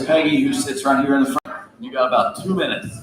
Miss Peggy, who sits right here in the front. You got about 2 minutes.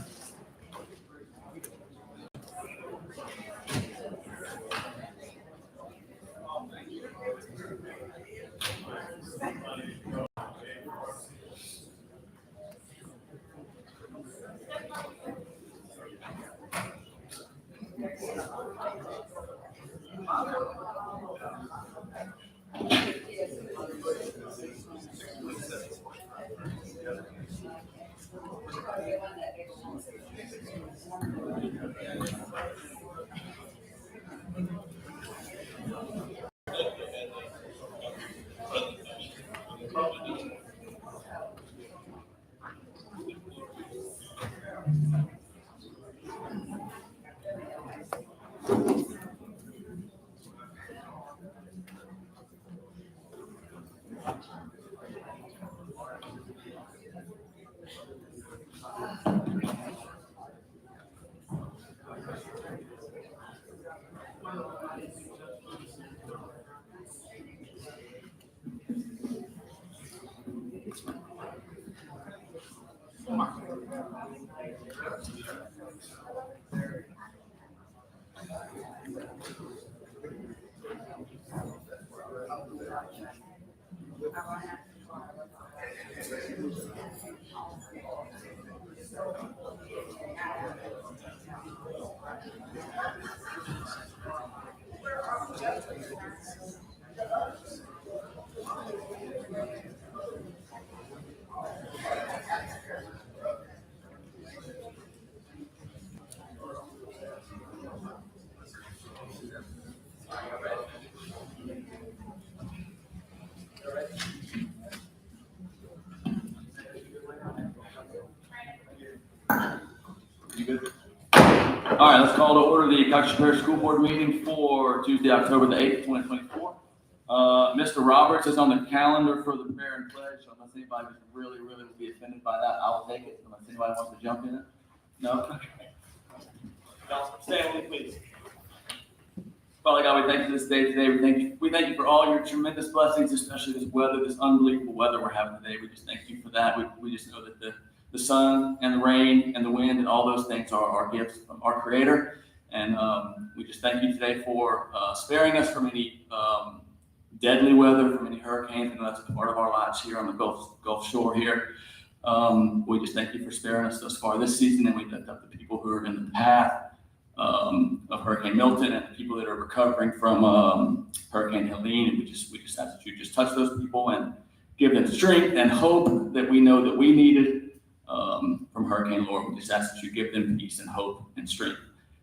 You good? All right, let's call to order the Coxsackie Parish School Board meeting for Tuesday, October the 8th, 2024. Mr. Roberts is on the calendar for the prayer and pledge, so unless anybody really would be offended by that, I'll take it, unless anybody wants to jump in it. No? Stand with me, please. Father God, we thank you for this day today. We thank you for all your tremendous blessings, especially this weather, this unbelievable weather we're having today. We just thank you for that. We just know that the sun and the rain and the wind and all those things are gifts from our Creator. And we just thank you today for sparing us from any deadly weather, from any hurricanes. And that's a part of our lives here on the Gulf Shore here. We just thank you for sparing us thus far this season. And we lift up the people who are in the path of Hurricane Milton and the people that are recovering from Hurricane Helene. And we just ask that you just touch those people and give them strength and hope that we know that we needed from Hurricane Laura. We just ask that you give them peace and hope and strength.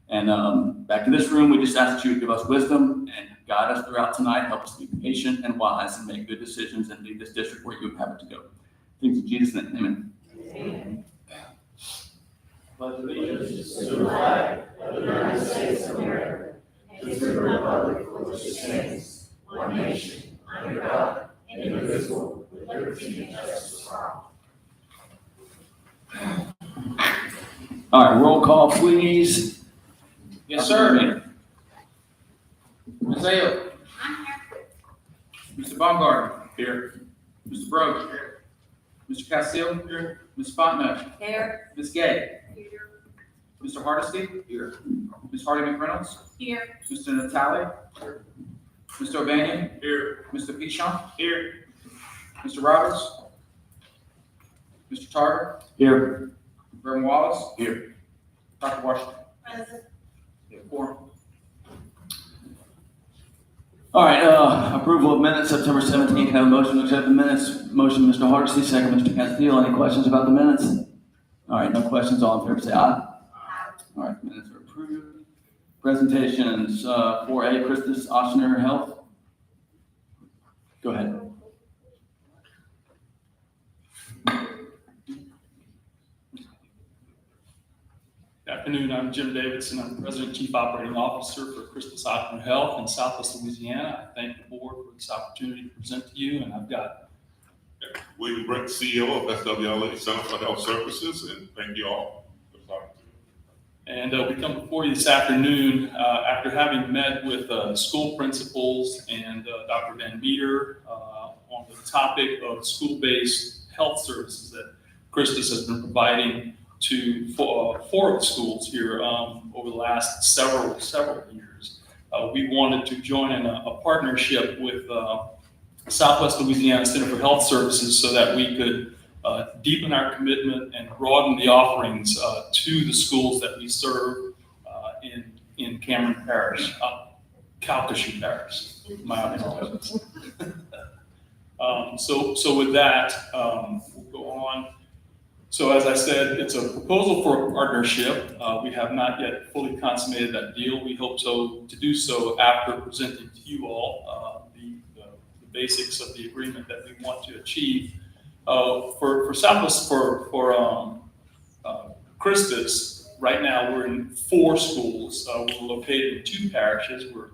And back to this room, we just ask that you give us wisdom and guide us throughout tonight. Help us to be patient and wise and make good decisions and lead this district where you would have it to go. Things in Jesus' name, amen. Amen. Pledge allegiance to the flag of the United States of America and to the republic for which it stands, one nation, under God, indivisible, with liberty and justice for all. All right, roll call, please. Yes, sir. Ms. Ayo. Mr. Baumgarten. Here. Mr. Brogue. Here. Mr. Castillo. Here. Ms. Fontenot. Here. Ms. Gay. Here. Mr. Hardesty. Here. Ms. Hardy McReynolds. Here. Mr. Natale. Here. Mr. O'Banion. Here. Mr. Pichon. Here. Mr. Roberts. Mr. Tarver. Here. Reverend Wallace. Here. Dr. Washington. Present. Four. All right, approval of minutes, September 17th. Can I have a motion to accept the minutes? Motion, Mr. Hardesty, second, Mr. Castillo. Any questions about the minutes? All right, no questions. All in favor, say aye. All right, minutes are approved. Presentations, 4A, Christus Ochsner Health. Go ahead. Good afternoon, I'm Jim Davidson. I'm the President and Chief Operating Officer for Christus Ochsner Health in Southwest Louisiana. I thank the board for this opportunity to present to you, and I've got William Brett, CEO of SWLA Center for Health Services, and thank you all for this opportunity. And we come before you this afternoon after having met with school principals and Dr. Van Meter on the topic of school-based health services that Christus has been providing to four of the schools here over the last several years. We wanted to join in a partnership with Southwest Louisiana Center for Health Services so that we could deepen our commitment and broaden the offerings to the schools that we serve in Cameron Parish, Calcasieu Parish. My apologies. So with that, we'll go on. So as I said, it's a proposal for a partnership. We have not yet fully consummated that deal. We hope to do so after presenting to you all the basics of the agreement that we want to achieve. For Southwest, for Christus, right now we're in 4 schools. We're located in 2 parishes. We're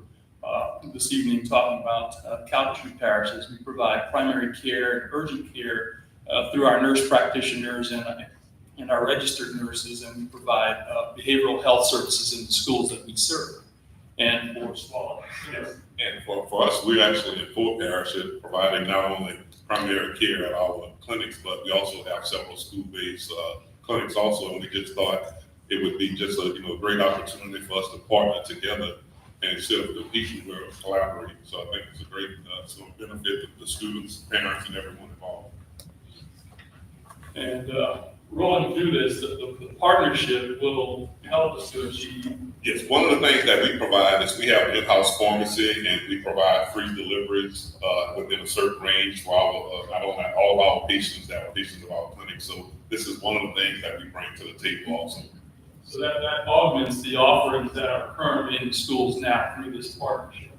this evening talking about Calcasieu parishes. We provide primary care and urgent care through our nurse practitioners and our registered nurses, and we provide behavioral health services in the schools that we serve. And for small, And for us, we're actually in 4 parishes, providing not only primary care at our clinics, but we also have several school-based clinics also. And we just thought it would be just a great opportunity for us to partner together, and instead of competing, we're collaborating. So I think it's a great it's going to benefit the students, parents, and everyone involved. And rolling through this, the partnership will help us to achieve. Yes, one of the things that we provide is we have an in-house pharmacy, and we provide free deliveries within a certain range for our, not only all of our patients that are patients of our clinic. So this is one of the things that we bring to the table also. So that augments the offerings that are currently in the schools now through this partnership.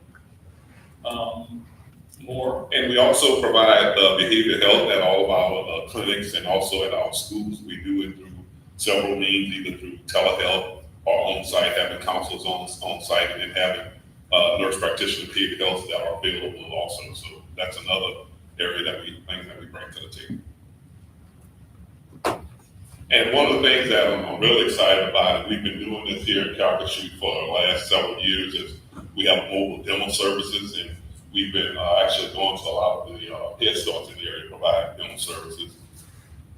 More. And we also provide behavioral health at all of our clinics and also at our schools. We do it through several means, either through telehealth or on-site, having counselors on site, and then having nurse practitioner behavioral health that are available also. So that's another area that we bring to the table. And one of the things that I'm really excited about, and we've been doing this here in Calcasieu for the last several years, is we have mobile dental services, and we've been actually going to a lot of the Head Starts in the area providing dental services.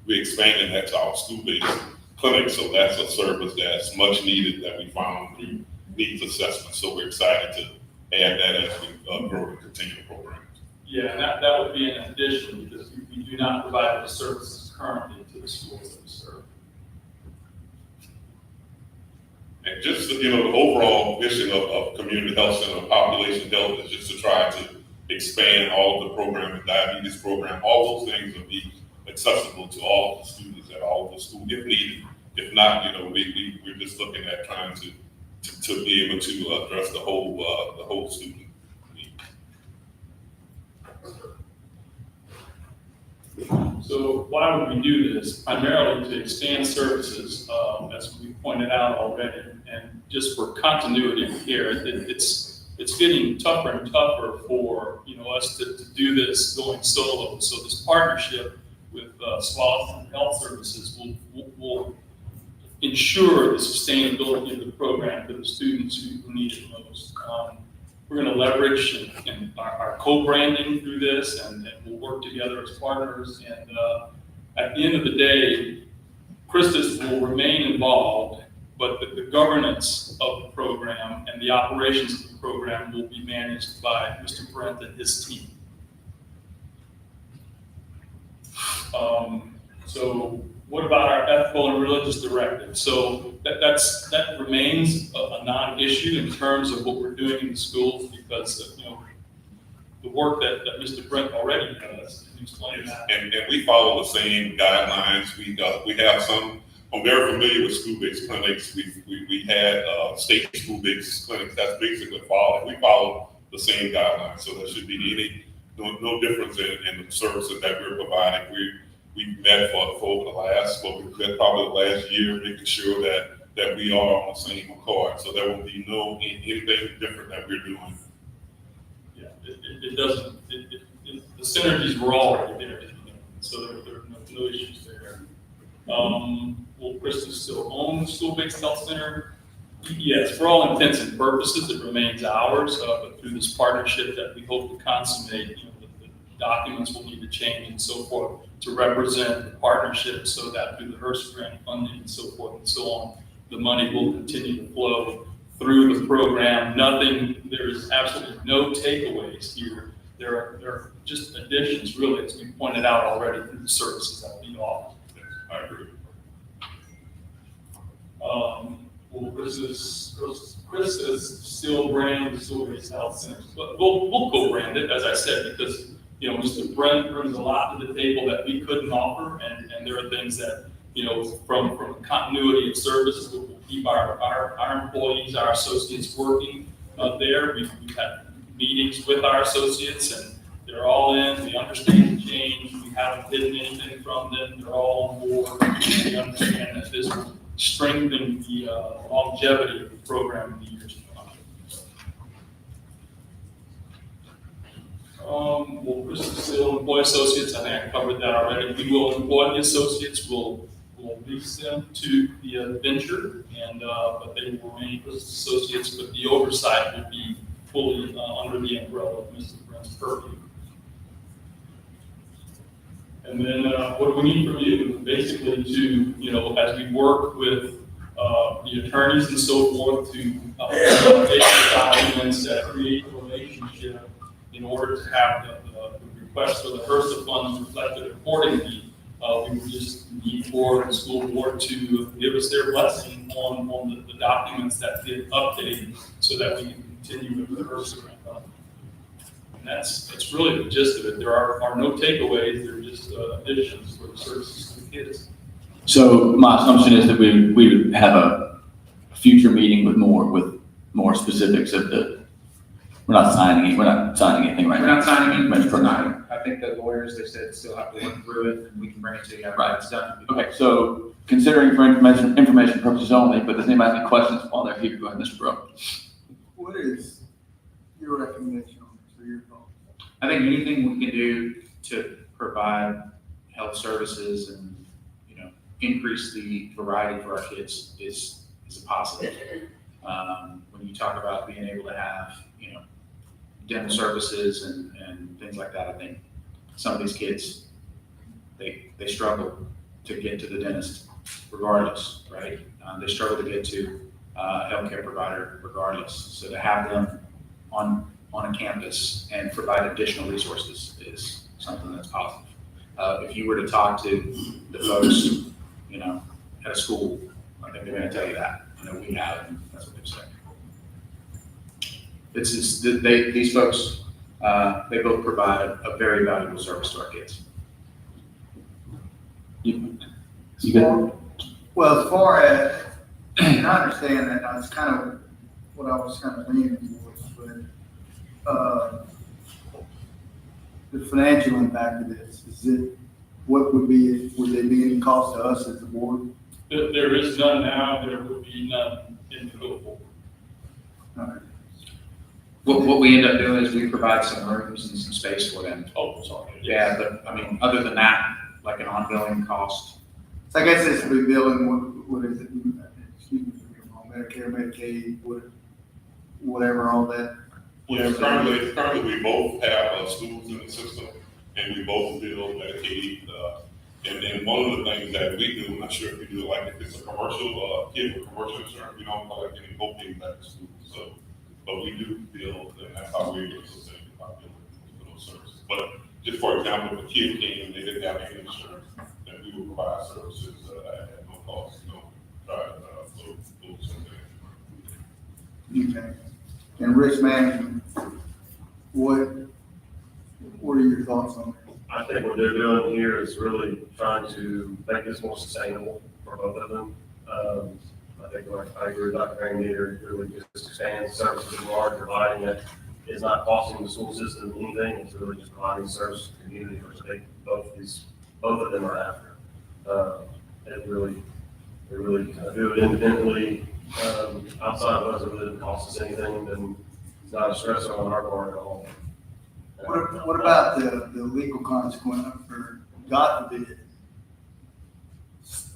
We're expanding that to our school-based clinics, so that's a service that's much needed that we found through needs assessment. So we're excited to add that as we grow and continue the program. Yeah, and that would be an addition because we do not provide the services currently to the schools that we serve. And just, the overall mission of Community Health Center, population health, is just to try to expand all of the program, the diabetes program, all those things will be accessible to all of the students at all of the schools if needed. If not, we're just looking at trying to be able to address the whole student need. So why would we do this? Primarily to expand services, as we pointed out already, and just for continuity of care. It's getting tougher and tougher for us to do this going solo. So this partnership with Swath Health Services will ensure the sustainability of the program for the students who need it most. We're going to leverage our co-branding through this, and we'll work together as partners. And at the end of the day, Christus will remain involved, but the governance of the program and the operations of the program will be managed by Mr. Brent and his team. So what about our ethical and religious directive? So that remains a non-issue in terms of what we're doing in the schools, because the work that Mr. Brent already does. Can you explain that? And we follow the same guidelines. We have some. I'm very familiar with school-based clinics. We had state school-based clinics. That's basically followed. We follow the same guidelines, so there should be no difference in the services that we're providing. We've met for over the last, we've met probably the last year, making sure that we are on the same accord. So there will be anything different that we're doing. Yeah, it doesn't. The synergies were already there, so there are no issues there. Will Christus still own the school-based health center? Yes, for all intents and purposes, it remains ours. But through this partnership that we hope to consummate, the documents will need to change and so forth. to represent the partnership so that through the Hearst grant funding and so forth and so on, the money will continue to flow through the program. There's absolutely no takeaways here. There are just additions, really, as we pointed out already, through the services that we offer. I agree. Well, Chris is still brand Facilities Health Centers, but we'll co-brand it, as I said, because, you know, Mr. Brent brings a lot to the table that we couldn't offer, and there are things that, you know, from continuity of service, we'll keep our employees, our associates working there. We've had meetings with our associates, and they're all in. We understand the change. We haven't hidden anything from them. They're all on board. We understand that this will strengthen the longevity of the program in the years to come. Well, Chris is still employ associates. I think I covered that already. We will employ the associates. We'll lease them to the venture, and but they will remain Chris associates. But the oversight will be fully under the umbrella of Mr. Brent's purview. And then what do we need from you? Basically to, you know, as we work with the attorneys and so forth to update the documents that create a relationship in order to have the request for the HRSA funds reflected accordingly. We would just need for the school board to give us their blessing on the documents that get updated so that we can continue with the HRSA grant fund. And that's really the gist of it. There are no takeaways. They're just additions for the services to the kids. So my assumption is that we would have a future meeting with more specifics of the, we're not signing anything right now. We're not signing anything Right. tonight. I think the lawyers, they said, still have to work through it, and we can bring it to you after Right. it's done. Okay, so considering for information purposes only, but does anybody have any questions while they're here? Go ahead, Mr. Brown. What is your recommendation on this, or your thoughts? I think anything we can do to provide health services and, you know, increase the variety for our kids is a positive. When you talk about being able to have, you know, dental services and things like that, I think some of these kids, they struggle to get to the dentist regardless, right? They struggle to get to a healthcare provider regardless. So to have them on a campus and provide additional resources is something that's positive. If you were to talk to the folks, you know, at a school, I think they're going to tell you that. You know, we have, and that's what they say. These folks, they both provide a very valuable service to our kids. You good? Well, as far as, and I understand that, that's kind of what I was kind of leaning towards, but, the financial impact of this, would there be any cost to us as the board? There is none now. There will be none in the go forward. Okay. What we end up doing is we provide some rooms and some space for them. Oh, sorry. Yeah, but I mean, other than that, like an ongoing cost. So I guess it's rebuilding, what is it, excuse me, Medicare, Medicaid, whatever, all that. Yeah, currently we both have schools in the system, and we both bill Medicaid. And one of the things that we do, I'm not sure if we do, like if it's a commercial, kid with commercial insurance, we don't collect any co-pays back to school. So, but we do bill, and that's how we're able to sustain our billing for those services. But just for example, if a kid came and they didn't have any insurance, then we would provide services at no cost, those things. Okay. And risk management, what are your thoughts on that? I think what they're doing here is really trying to make this more sustainable for both of them. I think, like, I agree with Dr. Greengater, really just expand services we are providing it is not costing the school system anything. It's really just providing service to the community, which I think both of them are after. They really do it independently. Outside of us, it really doesn't cost us anything, then it's not a stressor on our part at all. What about the legal consequence, or God forbid?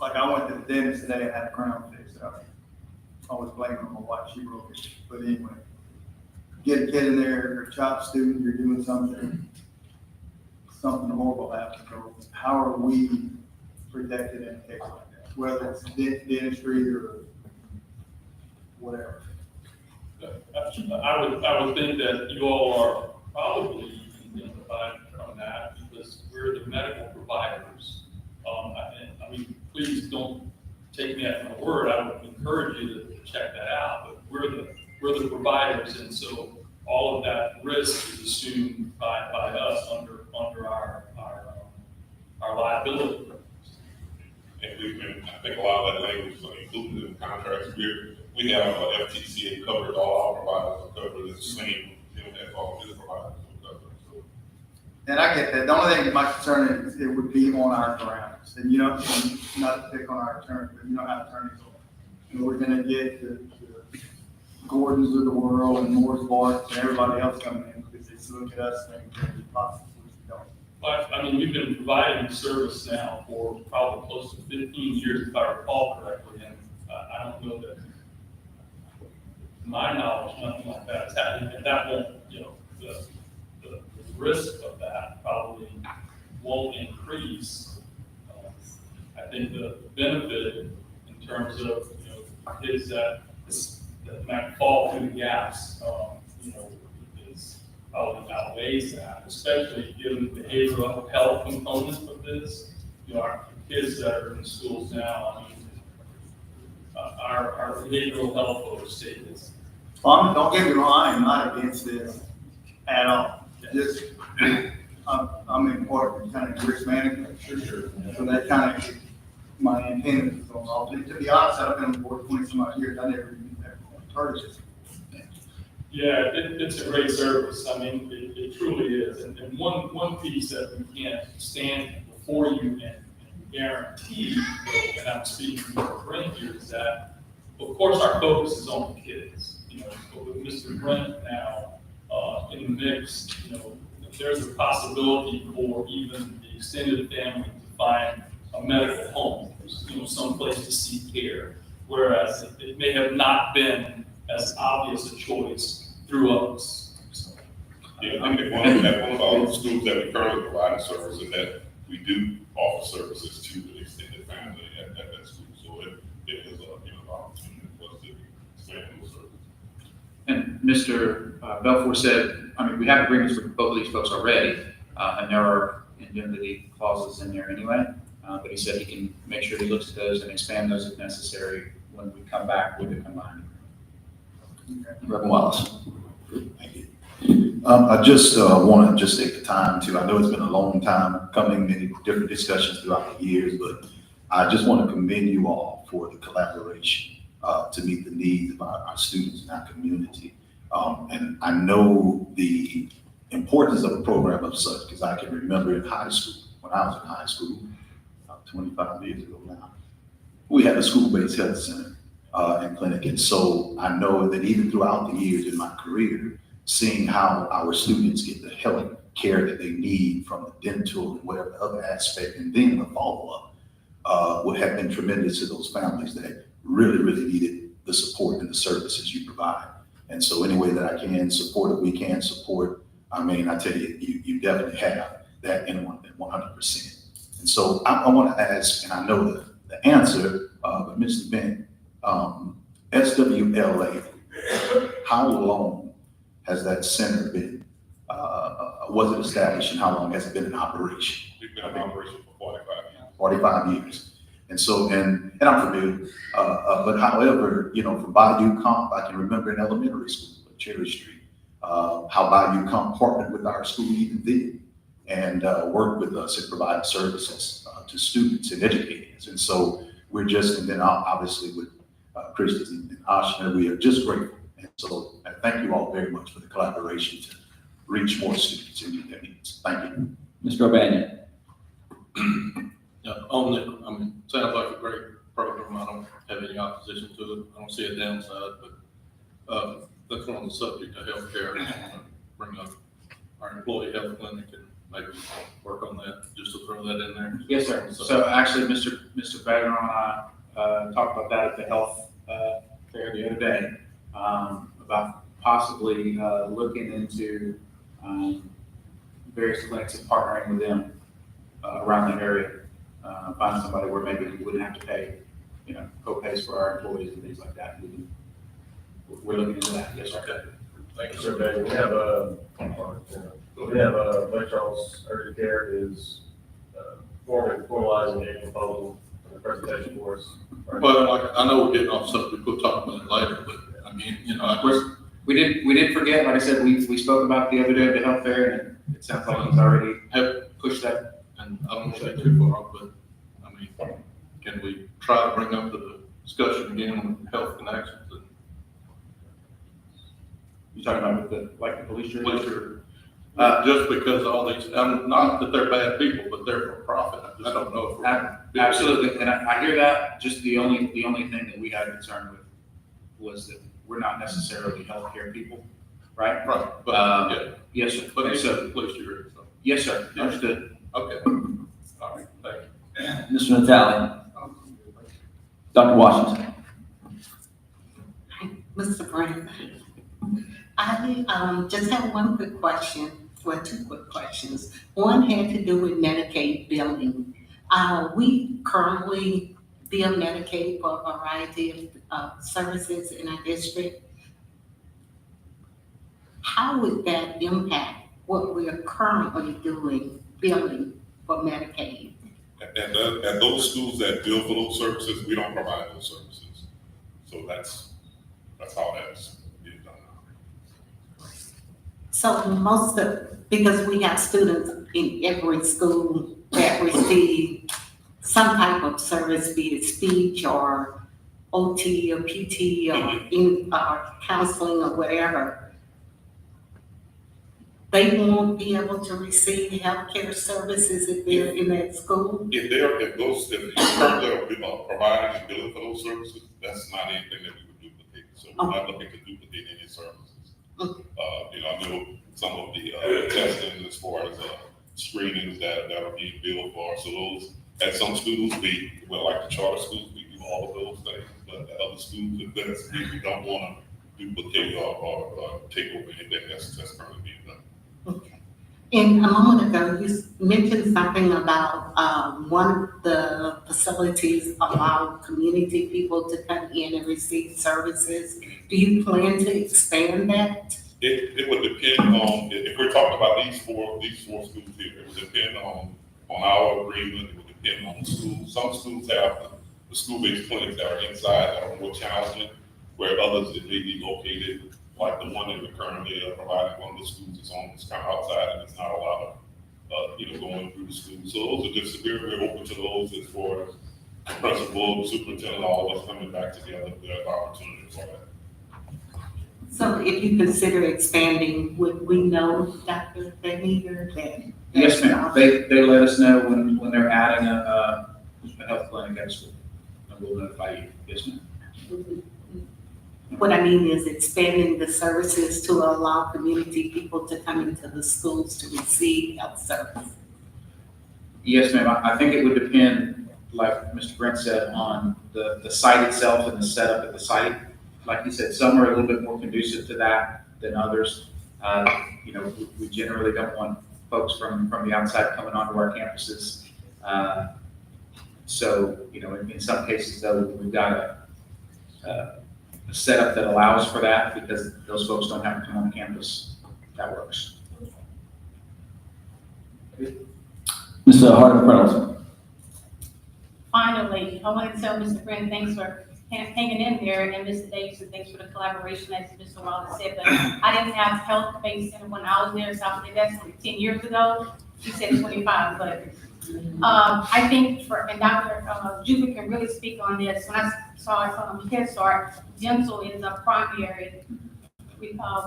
Like, I went to the dentist today and had a crown fixed. I was blaming on my wife, she broke it. But anyway, get in there, you're a top student, you're doing something, something horrible happens, how are we protected in a case like that? Whether it's dentistry or whatever. I would think that you all are probably identified from that because we're the medical providers. I mean, please don't take me at my word. I would encourage you to check that out, but we're the providers, and so all of that risk is assumed by us under our liability. And I think a lot of that language is included in the contracts. We have FTCA covered, all our providers are covered, it's the same, as all his providers are covered, so. And I get that. The only thing my concern is it would be on our grounds. And not to pick on our attorney, but you know how attorneys are. And we're gonna get the Gordons of the world and Moore's Barks and everybody else coming in because they look at us and think it's possible. But, I mean, we've been providing service now for probably close to 15 years, if I recall correctly, and I don't know that, to my knowledge, nothing like that is happening, and that won't, the risk of that probably won't increase. I think the benefit in terms of, is that might fall through the gaps, is probably outweighs that, especially given the behavioral health component of this. Our kids that are in schools now, I mean, our behavioral health oversight is. Don't get me wrong, I am not against this at all. Just, I'm in part of kind of risk management. Sure. So that kind of, my antenna is going off. And to be honest, I've been on board 20 some odd years. I never even heard of this. Yeah, it's a great service. I mean, it truly is. And one piece that we can't stand before you and guarantee, and I'm speaking for Brent here, is that, of course, our focus is on the kids. But with Mr. Brent now in the mix, there's a possibility for even the extended family to find a medical home, someplace to seek care, whereas it may have not been as obvious a choice through us. So, Yeah, I think one of all the schools that we currently provide service is that we do offer services to the extended family at that school. So it is a opportunity for us to expand those services. And Mr. Belfour said, I mean, we have agreements with both of these folks already, and there are indemnity clauses in there anyway. But he said he can make sure he looks at those and expand those if necessary when we come back with the combined. Reverend Wallace. Thank you. I just want to take the time to, I know it's been a long time coming, many different discussions throughout the years, but I just want to commend you all for the collaboration to meet the needs of our students in our community. And I know the importance of a program of such, because I can remember in high school, when I was in high school, 25 years ago now, we had a school-based health center and clinic. And so I know that even throughout the years in my career, seeing how our students get the health care that they need from the dental and whatever other aspect, and then the follow-up would have been tremendous to those families that really, really needed the support and the services you provide. And so any way that I can support it, we can support. I mean, I tell you, you definitely have that in 100%. And so I want to ask, and I know the answer, but Mr. Bent, SWLA, how long has that center been, was it established, and how long has it been in operation? We've been in operation for 45 years. 45 years. And so, and I'm familiar, but however, from Bayou Comp, I can remember in elementary school at Cherry Street, how Bayou Comp partnered with our school even then and worked with us in providing services to students and educators. And so we're just, and then obviously with Christie and Ashna, we are just grateful. And so I thank you all very much for the collaboration to reach more students and meet their needs. Thank you. Mr. O'Banion. Yeah, sounds like a great program. I don't have any opposition to it. I don't see a downside, but that's on the subject of healthcare. I want to bring up our employee health clinic and maybe work on that, just to throw that in there. Yes, sir. So actually, Mr. Bagner and I talked about that at the health fair the other day, about possibly looking into various clinics and partnering with them around the area. Find somebody where maybe we wouldn't have to pay, co-pays for our employees and things like that. We're looking into that, yes, sir. Thank you, So, sir. Dave, we have Lake Charles Urgent Care is formalizing a proposal for the presentation for us. Well, like, I know we're getting off subject, we'll talk about it later, but I mean, I just, We did forget, like I said, we spoke about the other day, the health fair, and it sounds like he's already have pushed that. and I don't want to say too far, but I mean, can we try to bring up the discussion again on health connections and You talking about the police jury? police are, just because all these, not that they're bad people, but they're for profit. I just don't know if we're. Absolutely, and I hear that. Just the only thing that we had a concern with was that we're not necessarily healthcare people, right? Right, but, yeah, Yes, sir. but it's So, a police jury, so, yes, sir. Understood. okay. All right, thank you. Mr. Natale. Dr. Washington. Mr. Grant, I just have one quick question, well, two quick questions. One had to do with Medicaid billing. We currently bill Medicaid for a variety of services in our district. How would that impact what we are currently doing, billing for Medicaid? And those schools that bill for those services, we don't provide those services. So that's how that's being done now. So because we have students in every school that receive some type of service, be it speech or OT or PT or in counseling or whatever, they won't be able to receive healthcare services if they're in that school? If you currently are providing and billing for those services, that's not anything that we would duplicate. So we're not looking to duplicate any services. Okay. I know some of the testing as far as screenings that are being billed for. So those, at some schools, like the charter schools, we do all of those things. But the other schools, we don't want to duplicate or take over anything that's currently being done. Okay. And a moment ago, you mentioned something about one of the facilities allow community people to come in and receive services. Do you plan to expand that? It would depend on, if we're talking about these four schools here, it would depend on our agreement, it would depend on the school. Some schools have the school-based clinics that are inside that are more challenging, where others that may be located, like the one that we're currently providing, one of the schools is on, it's kind of outside and it's not a lot of, going through the school. So those are just, we're open to those as far as the principal, the superintendent, all of us coming back together, there's opportunities for that. So if you consider expanding, would we know, Dr. Benninger, that? Yes, ma'am. They let us know when they're adding a health clinic at school. And we'll notify you. Yes, ma'am. What I mean is expanding the services to allow community people to come into the schools to receive health service. Yes, ma'am. I think it would depend, like Mr. Brent said, on the site itself and the setup at the site. Like you said, some are a little bit more conducive to that than others. We generally don't want folks from the outside coming onto our campuses. In some cases though, we've got a setup that allows for that because those folks don't have to come on campus. That works. Mr. Harden Reynolds. Finally, I want to tell Mr. Grant, thanks for hanging in there, and Mr. Davidson, thanks for the collaboration, as Mr. Wallace said, but I didn't have health-based center when I was there, so I think that's like 10 years ago. He said 25, but I think and Dr. Juba can really speak on this. When I saw it from Head Start, dental is a primary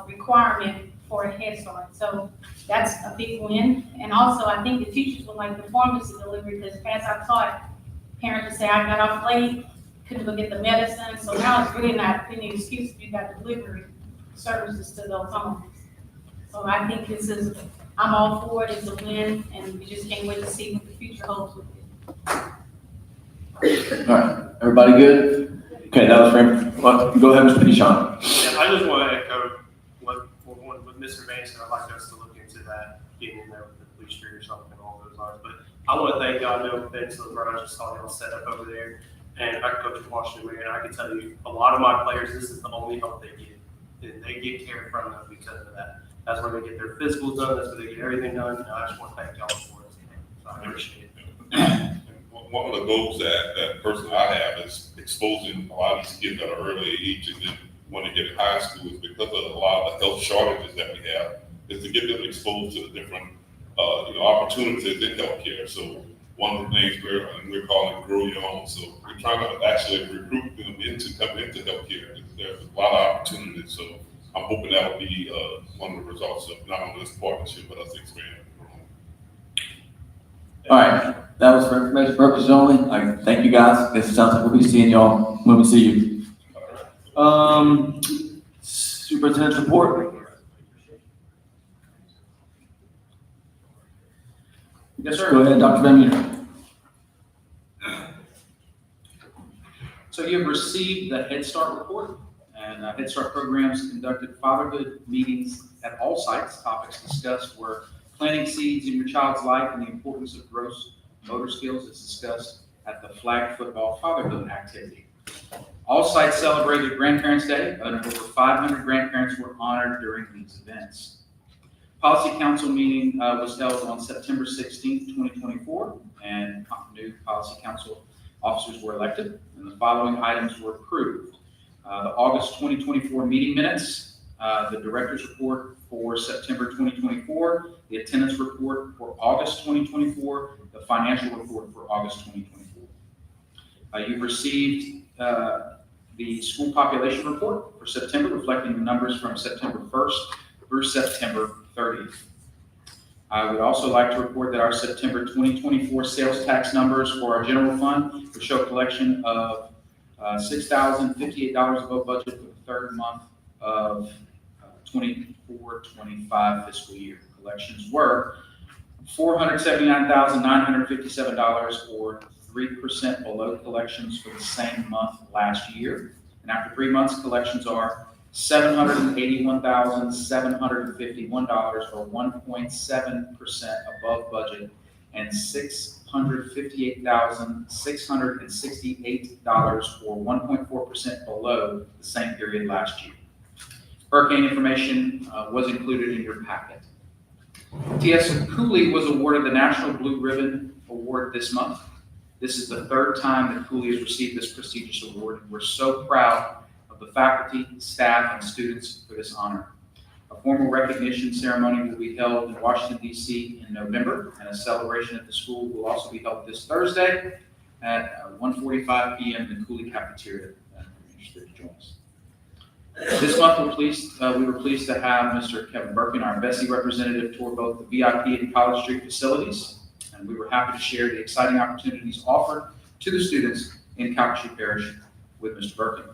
requirement for a Head Start. So that's a big win. And also, I think the teachers would like the pharmacy delivery, because as I taught, parents would say, I got off late, couldn't go get the medicine. So now it's really not any excuse if you got delivery services to those homes. So I think I'm all for it, it's a win, and we just can't wait to see what the future holds with it. All right, everybody good? Okay, that was great. Well, go ahead, Mr. Pishon. Yeah, I just want to echo what Mr. Mason, I'd like us to look into that, getting the month. But I want to thank y'all. I know Ben Silver, I just saw y'all set up over there. And our coach Washington, and I can tell you, a lot of my players, this is the only help they get. And they get care from us because of that. That's where they get their physicals done. That's where they get everything done. And I just want to thank y'all for it. So I appreciate it. And one of the goals that personally I have is exposing a lot of these kids at an early age, and then when they get in high school, is because of a lot of the health shortages that we have, is to get them exposed to the different opportunities in healthcare. So one of the things we're calling Grow Your Own. So we're trying to actually recruit them coming into healthcare. There's a lot of opportunities. So I'm hoping that will be one of the results of not only this partnership, but us expanding. All right, that was for information purposes only. Thank you guys. It sounds like we'll be seeing y'all when we see you. Superintendent's report. Yes, sir. Go ahead, Dr. Van Meter. So you have received the Head Start report, and Head Start programs conducted fatherhood meetings at all sites. Topics discussed were planting seeds in your child's life and the importance of gross motor skills as discussed at the flag football fatherhood activity. All sites celebrated Grandparents' Day, and over 500 grandparents were honored during these events. Policy Council meeting was held on September 16th, 2024, and new Policy Council officers were elected, and the following items were approved. The August 2024 meeting minutes, the Director's Report for September 2024, the Attendance Report for August 2024, the Financial Report for August 2024. You've received the School Population Report for September, reflecting the numbers from September 1st through September 30th. I would also like to report that our September 2024 sales tax numbers for our general fund will show a collection of $6,058 above budget for the third month of 24-25 fiscal year. Collections were $479,957, or 3% below collections for the same month last year. And after 3 months, collections are $781,751, or 1.7% above budget, and $658,668, or 1.4% below the same period last year. Hurricane information was included in your packet. T.S. Cooley was awarded the National Blue Ribbon Award this month. This is the third time that Cooley has received this prestigious award, and we're so proud of the faculty, staff, and students for this honor. A formal recognition ceremony will be held in Washington, D.C. in November, and a celebration at the school will also be held this Thursday at 1:45 p.m. in the Cooley cafeteria. If you're interested to join us. This month, we were pleased to have Mr. Kevin Birkin, our Bessie representative, tour both the VIP and College Street facilities, and we were happy to share the exciting opportunities offered to the students in Calcasieu Parish with Mr. Birkin.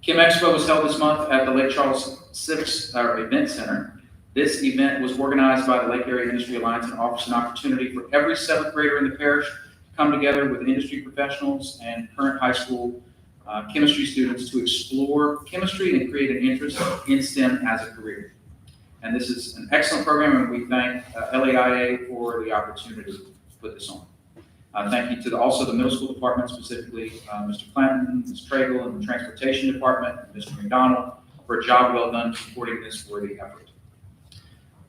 Kim Expo was held this month at the Lake Charles Civics Event Center. This event was organized by the Lake Area Industry Alliance and offers an opportunity for every seventh grader in the parish to come together with industry professionals and current high school chemistry students to explore chemistry and create an interest in STEM as a career. And this is an excellent program, and we thank LAIA for the opportunity to put this on. Thank you to also the middle school department, specifically Mr. Clanton, Ms. Tragle, and the transportation department, and Mr. McDonald, for a job well done supporting this worthy effort.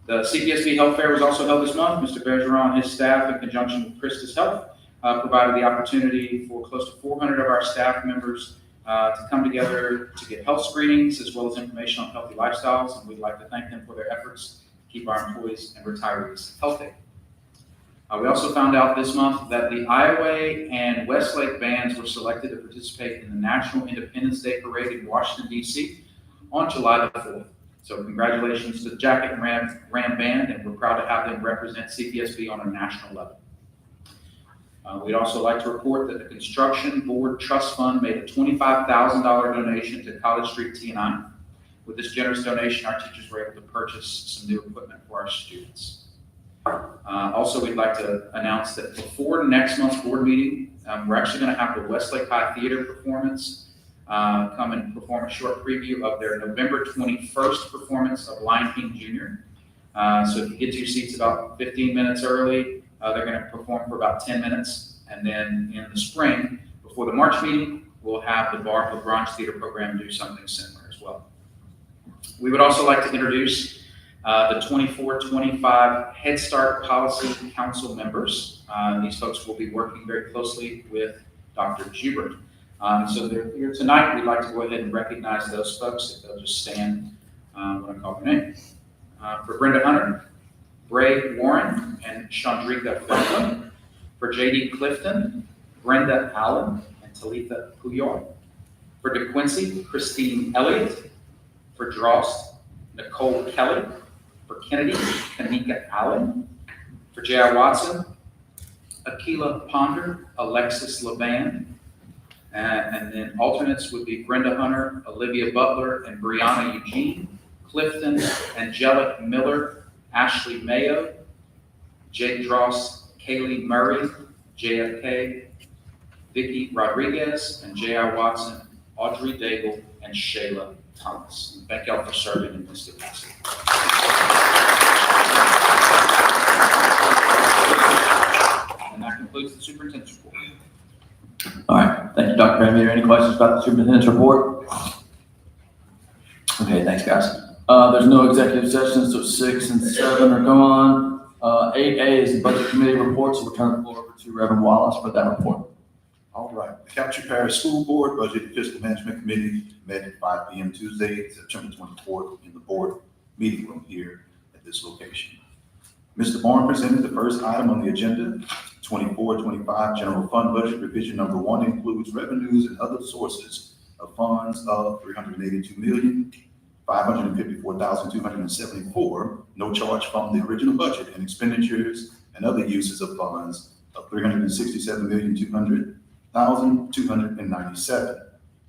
The CPSB Health Fair was also held this month. Mr. Bergeron and his staff, in conjunction with Christus Health, provided the opportunity for close to 400 of our staff members to come together to get health screenings as well as information on healthy lifestyles, and we'd like to thank them for their efforts to keep our employees and retirees healthy. We also found out this month that the Iowa and Westlake bands were selected to participate in the National Independence Day Parade in Washington, D.C. on July the 4th. So congratulations to the Jacket and Ram Band, and we're proud to have them represent CPSB on a national level. We'd also like to report that the Construction Board Trust Fund made a $25,000 donation to College Street T&I. With this generous donation, our teachers were able to purchase some new equipment for our students. Also, we'd like to announce that before next month's board meeting, we're actually going to have the Westlake High Theater performance come and perform a short preview of their November 21st performance of Lion King Jr. So if you get to your seats about 15 minutes early, They're going to perform for about 10 minutes. And then in the spring, before the March meeting, we'll have the Barfield Bronx Theater Program do something similar as well. We would also like to introduce the 24-25 Head Start Policy Council members. These folks will be working very closely with Dr. Jubert. So they're here tonight. We'd like to go ahead and recognize those folks. If they'll just stand when I call their name. For Brenda Hunter, Bray Warren, and Chandrika Franklin. For J.D. Clifton, Brenda Allen, and Talitha Puyol. For DeQuincy, Christine Elliott. For Drost, Nicole Kelly. For Kennedy, Kanika Allen. For J.R. Watson, Akila Ponder, Alexis Levan. And then alternates would be Brenda Hunter, Olivia Butler, and Brianna Eugene. Clifton, Angelic Miller, Ashley Mayo, Jake Dross, Kaylee Murray, JFK, Vicky Rodriguez, and J.R. Watson, Audrey Daigle, and Shayla Thomas. And thank y'all for serving in this capacity. And that concludes the superintendent's report. All right, thank you, Dr. Van Meter. Any questions about the superintendent's report? Okay, thanks, guys. There's no executive sessions, so 6 and 7 are gone. 8A is the budget committee report, so we'll turn the floor over to Reverend Wallace for that report. All right, the Capture Parish School Board Budget and Fiscal Management Committee met at 5 p.m. Tuesday, September 24th in the board meeting room here at this location. Mr. Bourne presented the first item on the agenda. 24-25 General Fund Budget Revision Number 1 includes revenues and other sources of funds of $382,554,274, no charge from the original budget, and expenditures and other uses of funds of $367,200,297,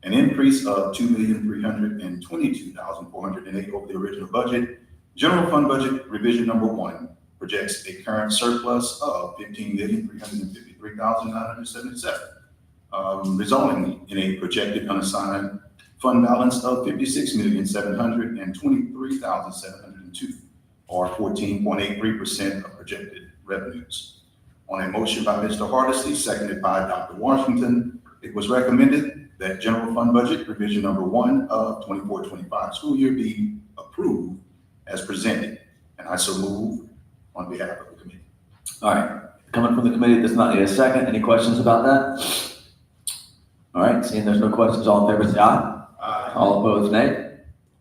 an increase of $2,322,408 over the original budget. General Fund Budget Revision Number 1 projects a current surplus of $15,353,977, resulting in a projected unassigned fund balance of $56,723,702, or 14.83% of projected revenues. On a motion by Mr. Hardesty, seconded by Dr. Washington, it was recommended that General Fund Budget Revision Number 1 of 24-25 school year be approved as presented, and I so move on behalf of the committee. All right, coming from the committee, does not need a second. Any questions about that? All right, seeing there's no questions, all in favor say aye. All opposed, nay.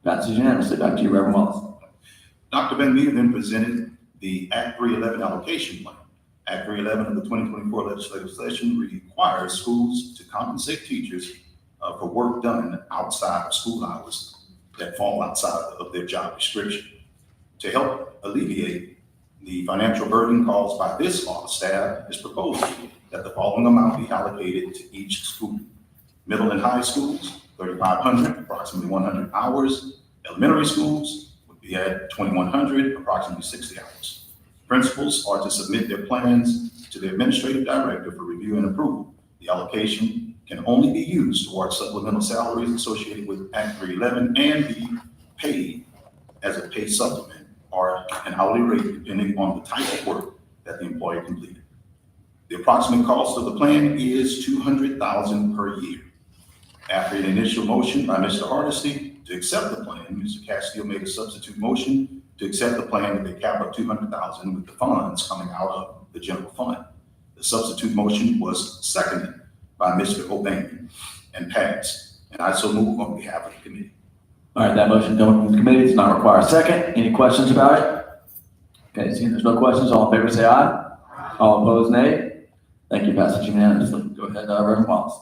Passes unanimously. Back to you, Reverend Wallace. Dr. Van Meter then presented the Act 311 allocation plan. Act 311 of the 2024 legislative session requires schools to compensate teachers for work done outside of school hours that fall outside of their job description. To help alleviate the financial burden caused by this law, staff is proposing that the following amount be allocated to each school. Middle and high schools, 3,500, approximately 100 hours. Elementary schools would be at 2,100, approximately 60 hours. Principals are to submit their plans to the administrative director for review and approval. The allocation can only be used towards supplemental salaries associated with Act 311 and be paid as a pay supplement or an hourly rate depending on the type of work that the employee completed. The approximate cost of the plan is $200,000 per year. After an initial motion by Mr. Hardesty to accept the plan, Mr. Castillo made a substitute motion to accept the plan with a cap of $200,000 with the funds coming out of the general fund. The substitute motion was seconded by Mr. O'Banion and passed, and I so move on behalf of the committee. All right, that motion coming from the committee does not require a second. Any questions about it? Okay, seeing there's no questions, all in favor say aye. All opposed, nay. Thank you, passes unanimously. Go ahead, Reverend Wallace.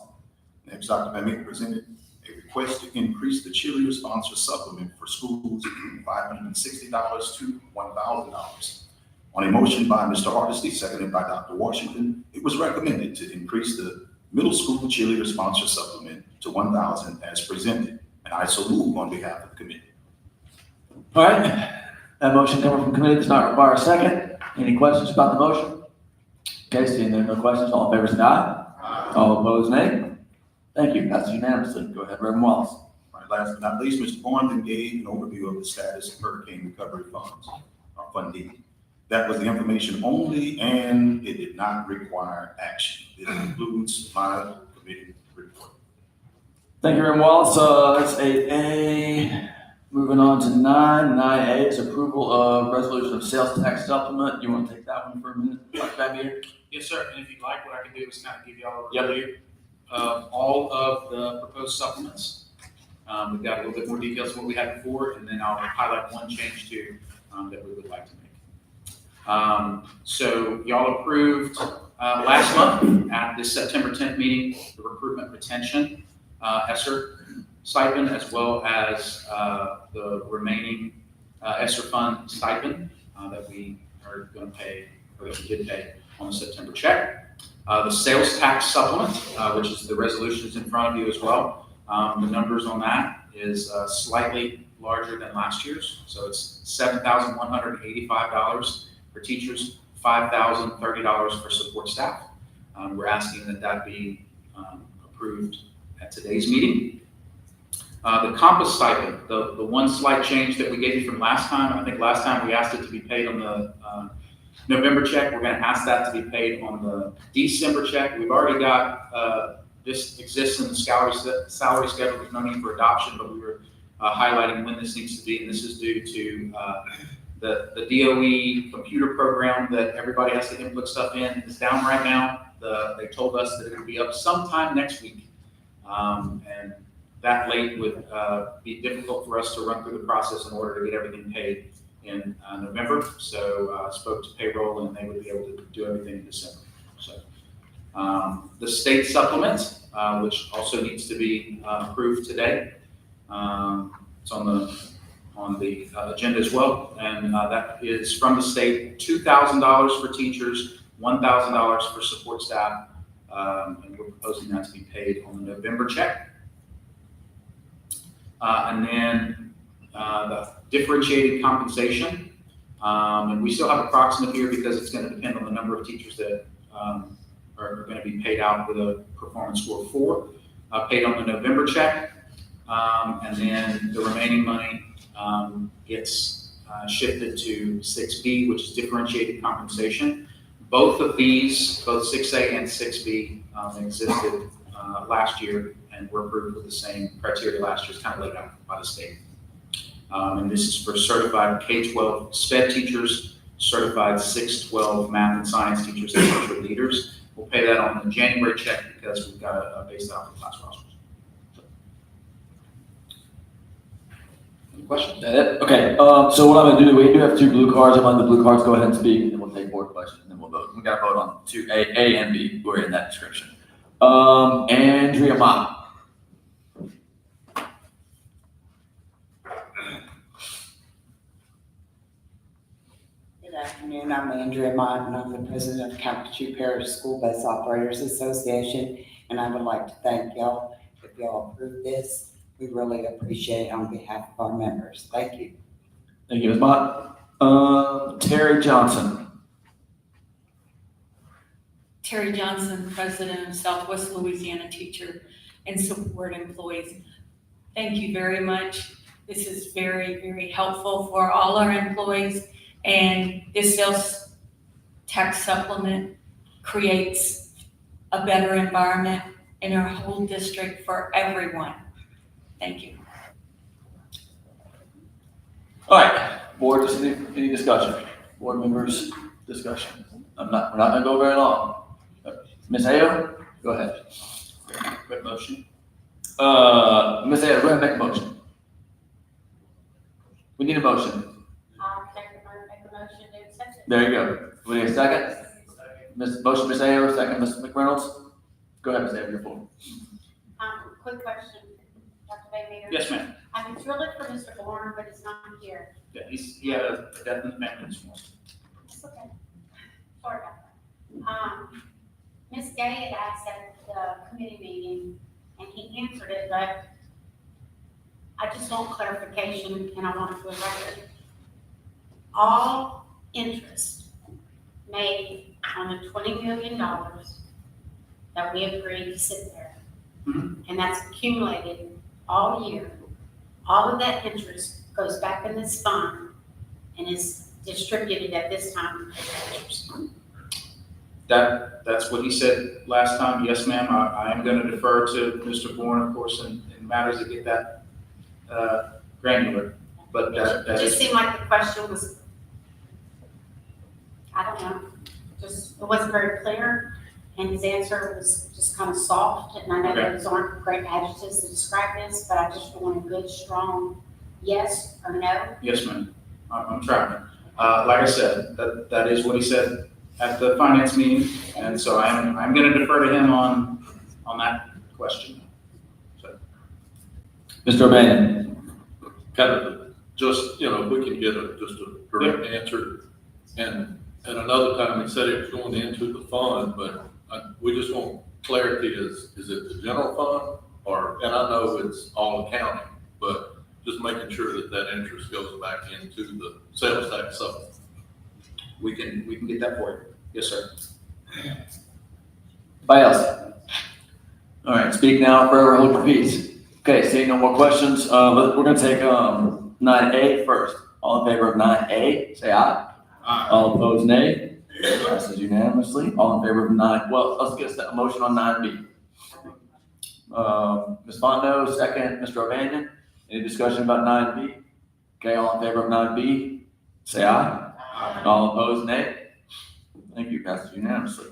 Next, Dr. Van Meter presented a request to increase the cheerleader sponsor supplement for schools from $560 to $1,000. On a motion by Mr. Hardesty, seconded by Dr. Washington, it was recommended to increase the middle school cheerleader sponsor supplement to $1,000 as presented, and I so move on behalf of the committee. All right, that motion coming from committee does not require a second. Any questions about the motion? Okay, seeing there are no questions, all in favor say aye. All opposed, nay. Thank you, passes unanimously. Go ahead, Reverend Wallace. All right, last but not least, Mr. Bourne then gave an overview of the status of hurricane recovery funds, our funding. That was the information only, and it did not require action. It includes my committee report. Thank you, Reverend Wallace. That's 8A. Moving on to 9A is approval of resolution of sales tax supplement. You want to take that one for a minute, Dr. Babier? Yes, sir, and if you'd like, what I can do is kind of give y'all a Yep. review of all of the proposed supplements. We've got a little bit more details than what we had before, and then I'll highlight one change too, that we would like to make. So y'all approved, last month at the September 10th meeting, the recruitment retention, ESSER stipend, as well as, the remaining, ESSER fund stipend, that we are going to pay, or that we did pay on the September check. The sales tax supplement, which is the resolutions in front of you as well. The numbers on that is slightly larger than last year's. So it's $7,185 for teachers, $5,030 for support staff. We're asking that that be approved at today's meeting. The Compass stipend, the one slight change that we gave you from last time, I think last time we asked it to be paid on the November check. We're going to ask that to be paid on the December check. We've already got, this exists in the salary schedule. There's no need for adoption, but we were highlighting when this needs to be, and this is due to the DOE computer program that everybody has to input stuff in. It's down right now. They told us that it would be up sometime next week, and that late would be difficult for us to run through the process in order to get everything paid in November. So I spoke to payroll, and they would be able to do everything in December. So the state supplement, which also needs to be approved today. It's on the agenda as well, and that is from the state, $2,000 for teachers, $1,000 for support staff, and we're proposing that to be paid on the November check. And then the differentiated compensation, and we still have approximate here because it's going to depend on the number of teachers that are going to be paid out with a performance score of 4, paid on the November check, and then the remaining money gets shifted to 6B, which is differentiated compensation. Both of these, both 6A and 6B, existed last year and were approved with the same criteria last year. It's kind of laid out by the state. And this is for certified K-12 SPED teachers, certified 6-12 math and science teachers, and teacher leaders. We'll pay that on the January check because we've got a based out of class rosters. Any questions? That it? Okay, so what I'm gonna do, we do have 2 blue cards. I'm letting the blue cards go ahead and speak, and then we'll take board questions, and then we'll vote. We gotta vote on 2A, A and B, who are in that description. Andrea Mott. Good afternoon, I'm Andrea Mott, and I'm the president of Calcasieu Parish School Bus Operators Association, and I would like to thank y'all. If y'all approve this, we really appreciate it on behalf of our members. Thank you. Thank you, Ms. Mott. Terry Johnson. Terry Johnson, President of Southwest Louisiana Teacher and Support Employees. Thank you very much. This is very, very helpful for all our employees, and this sales tax supplement creates a better environment in our whole district for everyone. Thank you. All right, board, any discussion? Board members, discussion? We're not gonna go very long. Ms. Ayo, go ahead. Quick motion. Ms. Ayo, go ahead and make a motion. We need a motion. Make a motion to accept it. There you go. We need a second. Motion, Ms. Ayo, second, Ms. McReynolds. Go ahead, Ms. Ayo, your floor. Quick question, Dr. Van Meter. Yes, ma'am. It's really for Mr. Bourne, but it's not here. Yeah, he had a definite family this morning. It's okay. Sorry about that. Ms. Gay had asked at the committee meeting, and he answered it, but I just want clarification, and I want it for the record. All interest made on the $20 million that we agreed to sit there, and that's accumulated all year, all of that interest goes back in this fund and is distributed at this time. That's what he said last time. Yes, ma'am. I am going to defer to Mr. Bourne, of course, in matters that get that granular. But It that just is, seemed like the question was, I don't know, just, it wasn't very clear, and his answer was just kind of soft, and I know Okay. those aren't great adjectives to describe this, but I just want a good, strong yes or no. yes, ma'am. I'm trying. Like I said, that is what he said at the finance meeting, and so I'm going to defer to him on that question. So, Mr. O'Banion? Kind of just, if we can get just a direct answer. And at another time, he said it was going into the fund, but we just want clarity, is it the general fund? And I know it's all accounting, but just making sure that interest goes back into the sales tax supplement. we can get that for you. Yes, sir. Anybody else? All right, speak now, forever hold your peace. Okay, seeing no more questions, we're gonna take, 9A first. All in favor of 9A, say aye. Aye. All opposed, nay. Passes unanimously. All in favor of let's get a motion on 9B. Ms. Fondo, second, Mr. O'Banion. Any discussion about 9B? Okay, all in favor of 9B, say aye. All opposed, nay. Thank you, passes unanimously.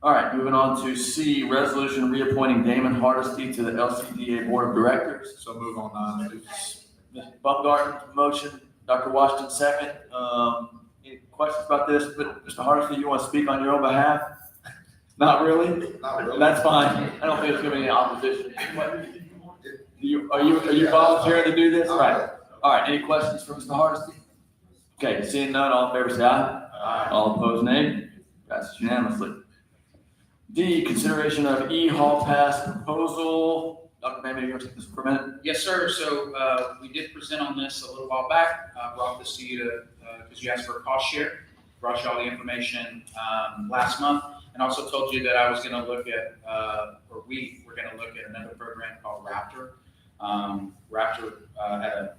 All right, moving on to C, resolution reappointing Damon Hardesty to the LCDA Board of Directors. So move on 9. Ms. Baumgarten, motion, Dr. Washington, second. Any questions about this? But Mr. Hardesty, you want to speak on your own behalf? Not really? Not really. That's fine. I don't think it's gonna be any opposition. Are you volunteering to do this? Right. All right, any questions for Mr. Hardesty? Okay, seeing none, all in favor, say aye. All opposed, nay. Passes unanimously. D, consideration of E-Hall Pass proposal. Dr. Mamie, you want to take this for a minute? Yes, sir. So we did present on this a little while back. Brought this to you because you asked for a cost share. Brought you all the information last month, and also told you that I was going to look at, or we were going to look at another program called Raptor. Raptor had a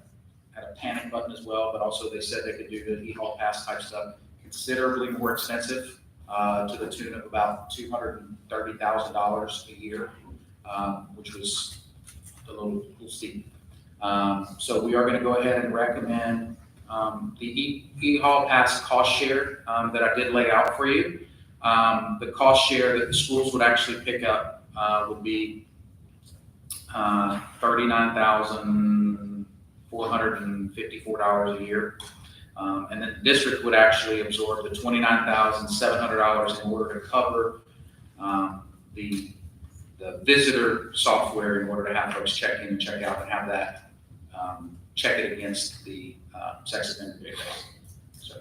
panic button as well, but also they said they could do the E-Hall Pass type stuff considerably more expensive, to the tune of about $230,000 a year, which was a little steep. So we are going to go ahead and recommend the E-Hall Pass cost share that I did lay out for you. The cost share that the schools would actually pick up would be $39,454 a year. And then the district would actually absorb the $29,700 in order to cover the visitor software in order to have folks check in and check out and have that check it against the sex offender database. So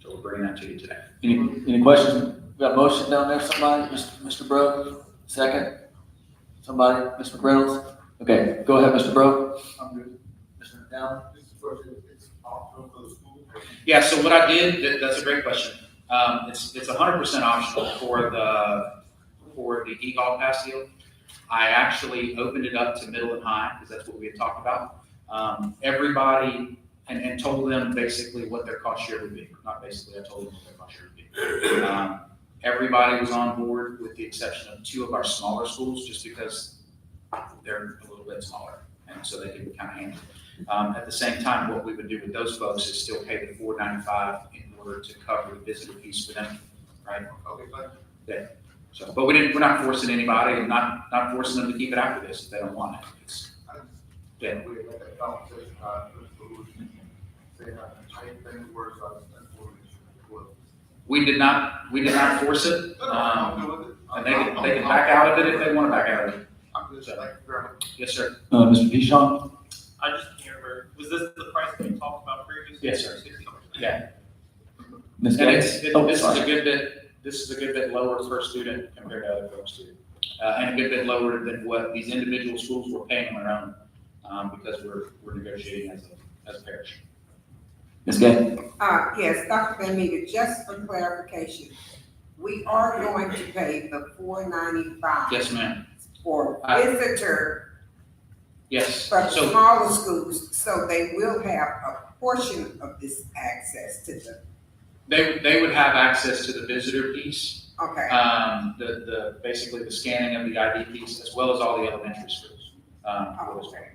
we're bringing that to you today. Any questions? We got a motion down there, somebody? Mr. Bro, second? Somebody? Mr. Reynolds? Okay, go ahead, Mr. Bro. I'm good. Mr. Down? This is question, it's optional for the school. Yeah, so what I did, that's a great question. It's 100% optional for the E-Hall Pass deal. I actually opened it up to middle and high, because that's what we had talked about. Everybody, and told them basically what their cost share would be. Not basically, I told them what their cost share would be. Everybody was on board with the exception of 2 of our smaller schools, just because they're a little bit smaller, and so they can kind of handle it. At the same time, what we would do with those folks is still pay the $495 in order to cover the visitor piece for them, right? Okay, fine. Yeah. So, but we're not forcing anybody, and not forcing them to keep it after this if they don't want it. Yeah. We had that conversation, the schools, saying how to change things, words, that's what We did not force it, and they can back out of it if they want to back out of it. I'm just, thank you very much. Yes, sir. Mr. Pishon? I just can't remember, was this the price we talked about previously? Yes, sir. Yeah. Ms. And Gates? this is a good bit lower per student compared to other folks too. And a good bit lower than what these individual schools were paying on their own, because we're negotiating as a parish. Ms. Gates? Yes, Dr. Van Meter, just for clarification, we are going to pay the $495 Yes, ma'am. for I- visitor Yes, for the so smaller schools, so they will have a portion of this access to the, they would have access to the visitor piece, okay. basically the scanning of the ID piece, as well as all the elementary schools. Oh, okay.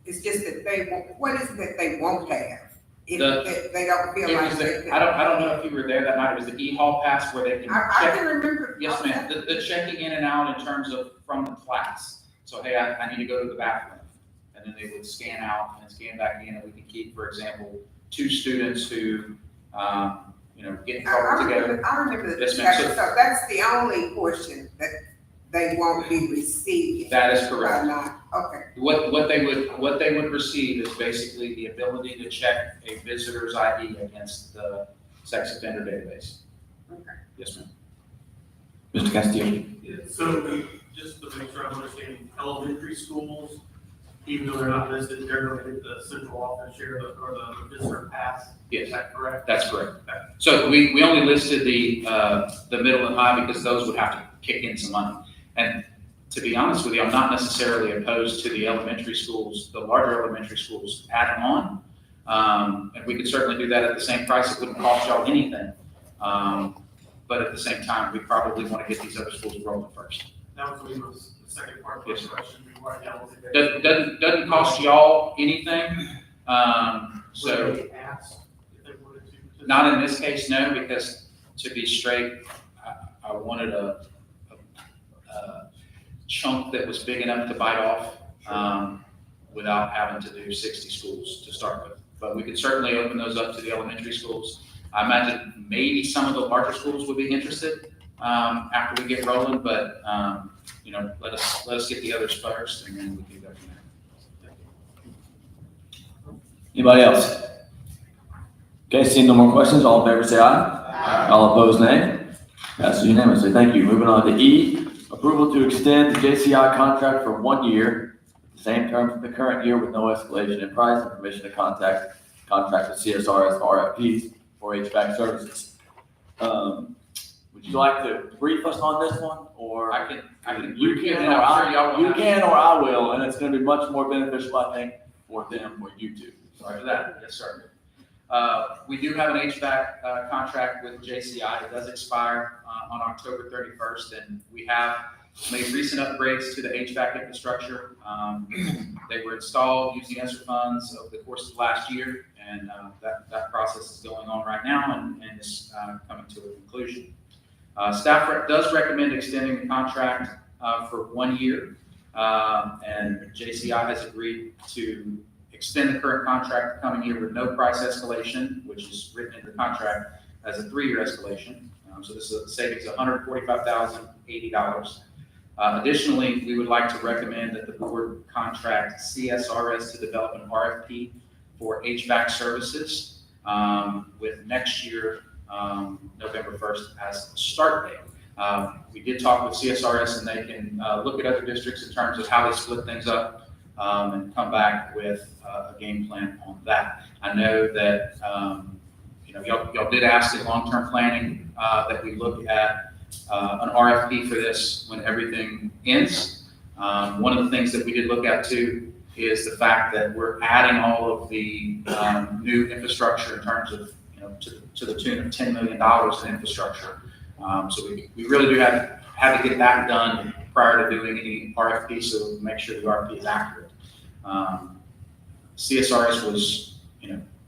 It's just that they won't, what is it that they won't have? If they don't feel It like was they the, could. I don't know if you were there that night, it was the e-hall pass where they can I check. can remember. Yes, ma'am, the checking in and out in terms of from the class. So, hey, I need to go to the bathroom. And then they would scan out and scan back in, and we can keep, for example, 2 students who, get covered together. I remember the Yes, ma'am. discussion, so that's the only portion that they won't be receiving. That is correct. Or not, okay. What they would receive is basically the ability to check a visitor's ID against the sex offender database. Okay. Yes, ma'am. Mr. Castillo? Yeah, so just to make sure I'm understanding, elementary schools, even though they're not listed, they're going to get the central office share or the visitor pass. Yes. Is that correct? That's correct. So we only listed the middle and high because those would have to kick in some money. And to be honest with you, I'm not necessarily opposed to the elementary schools, the larger elementary schools adding on. And we could certainly do that at the same price. It wouldn't cost y'all anything. But at the same time, we probably want to get these other schools rolling first. That was the second part of the Yes. question. Right now, was it- Doesn't cost y'all anything. Would So they ask if they wanted to? not in this case, no, because to be straight, I wanted a chunk that was big enough to bite off, without having to do 60 schools to start with. But we could certainly open those up to the elementary schools. I imagine maybe some of the larger schools would be interested, after we get rolling, but, let us get the others first and then we can go from there. Anybody else? Okay, seeing no more questions, all in favor say aye. All opposed, nay. Passes unanimously. Thank you. Moving on to E, approval to extend the JCI contract for 1 year, the same terms as the current year with no escalation in price, and permission to contract with CSRS for RFPs for HVAC services. Would you like to brief us on this one, or? I can, You I'm can, sure or y'all will you have- can, or I will, and it's gonna be much more beneficial, I think, for them, for you two. Sorry for that, yes, sir. We do have an HVAC contract with JCI. It does expire on October 31st, and we have made recent upgrades to the HVAC infrastructure. They were installed using ESSER funds over the course of last year, and that process is going on right now and is coming to a conclusion. Staff does recommend extending the contract for 1 year, and JCI has agreed to extend the current contract the coming year with no price escalation, which is written in the contract as a 3-year escalation. So this is a savings of $145,080. Additionally, we would like to recommend that the board contract CSRS to develop an RFP for HVAC services with next year, November 1st as the start date. We did talk with CSRS, and they can look at other districts in terms of how they split things up and come back with a game plan on that. I know that y'all did ask in long-term planning that we look at an RFP for this when everything ends. One of the things that we did look at too is the fact that we're adding all of the new infrastructure in terms of, to the tune of $10 million in infrastructure. So we really do have to get that done prior to doing any RFP, so we make sure the RFP is accurate. CSRS was,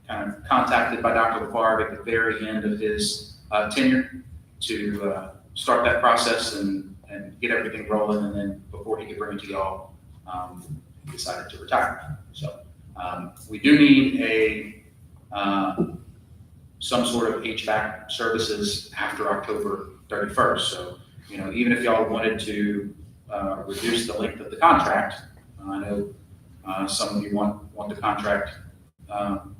kind of contacted by Dr. LaFargue at the very end of his tenure to start that process and get everything rolling, and then before he could bring it to y'all, he decided to retire. So we do need some sort of HVAC services after October 31st. So, even if y'all wanted to reduce the length of the contract, I know some of you want the contract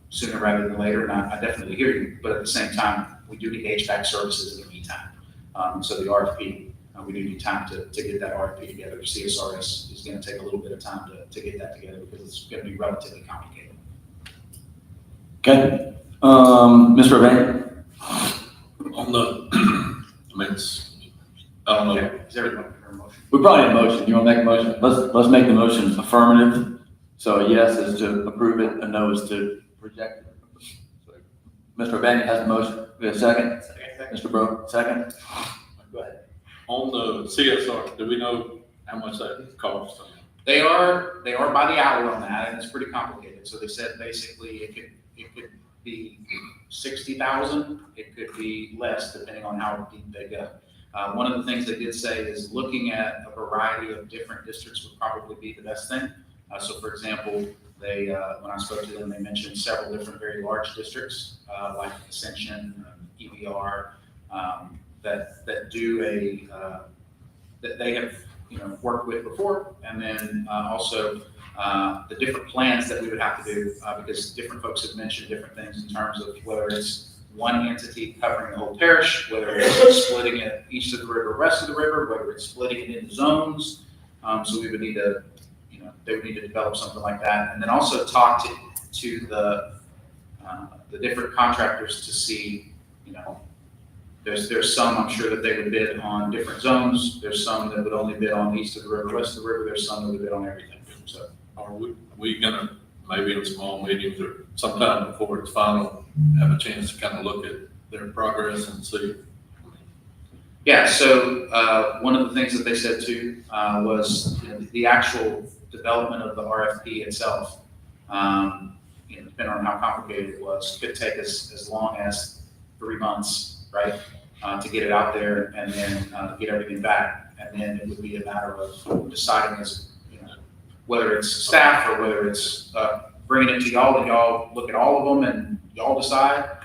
sooner rather than later, and I definitely hear you, but at the same time, we do need HVAC services in the meantime. So the RFP, we do need time to get that RFP together. CSRS is going to take a little bit of time to get that together because it's going to be relatively complicated. Okay, Mr. Van? On the, I don't know. Okay, is everyone heard a motion? We probably need a motion. You want to make a motion? Let's make the motion affirmative. So a yes is to approve it, a no is to reject it. So, Mr. O'Banion has a motion. We have a second? Mr. Bro, second? Go ahead. On the CSR, do we know how much that costs? They are by the hour on that, and it's pretty complicated. So they said basically it could be 60,000, it could be less depending on how deep they go. One of the things they did say is looking at a variety of different districts would probably be the best thing. So for example, they, when I spoke to them, they mentioned several different very large districts, like Ascension, EBR, that do that they have, worked with before. And then also the different plans that we would have to do, because different folks have mentioned different things in terms of whether it's one entity covering the whole parish, whether it's splitting it east of the river, west of the river, whether it's splitting it into zones. So we would need to, they would need to develop something like that. And then also talk to the different contractors to see, there's some, I'm sure that they would bid on different zones. There's some that would only bid on east of the river, west of the river. There's some that would bid on everything. So Are we gonna, maybe in small meetings or sometime before it's final, have a chance to kind of look at their progress and see? yeah, so one of the things that they said too was the actual development of the RFP itself, depending on how complicated it was, could take us as long as 3 months, right, to get it out there and then get everything back. And then it would be a matter of deciding as, whether it's staff or whether it's bringing it to y'all and y'all look at all of them and y'all decide,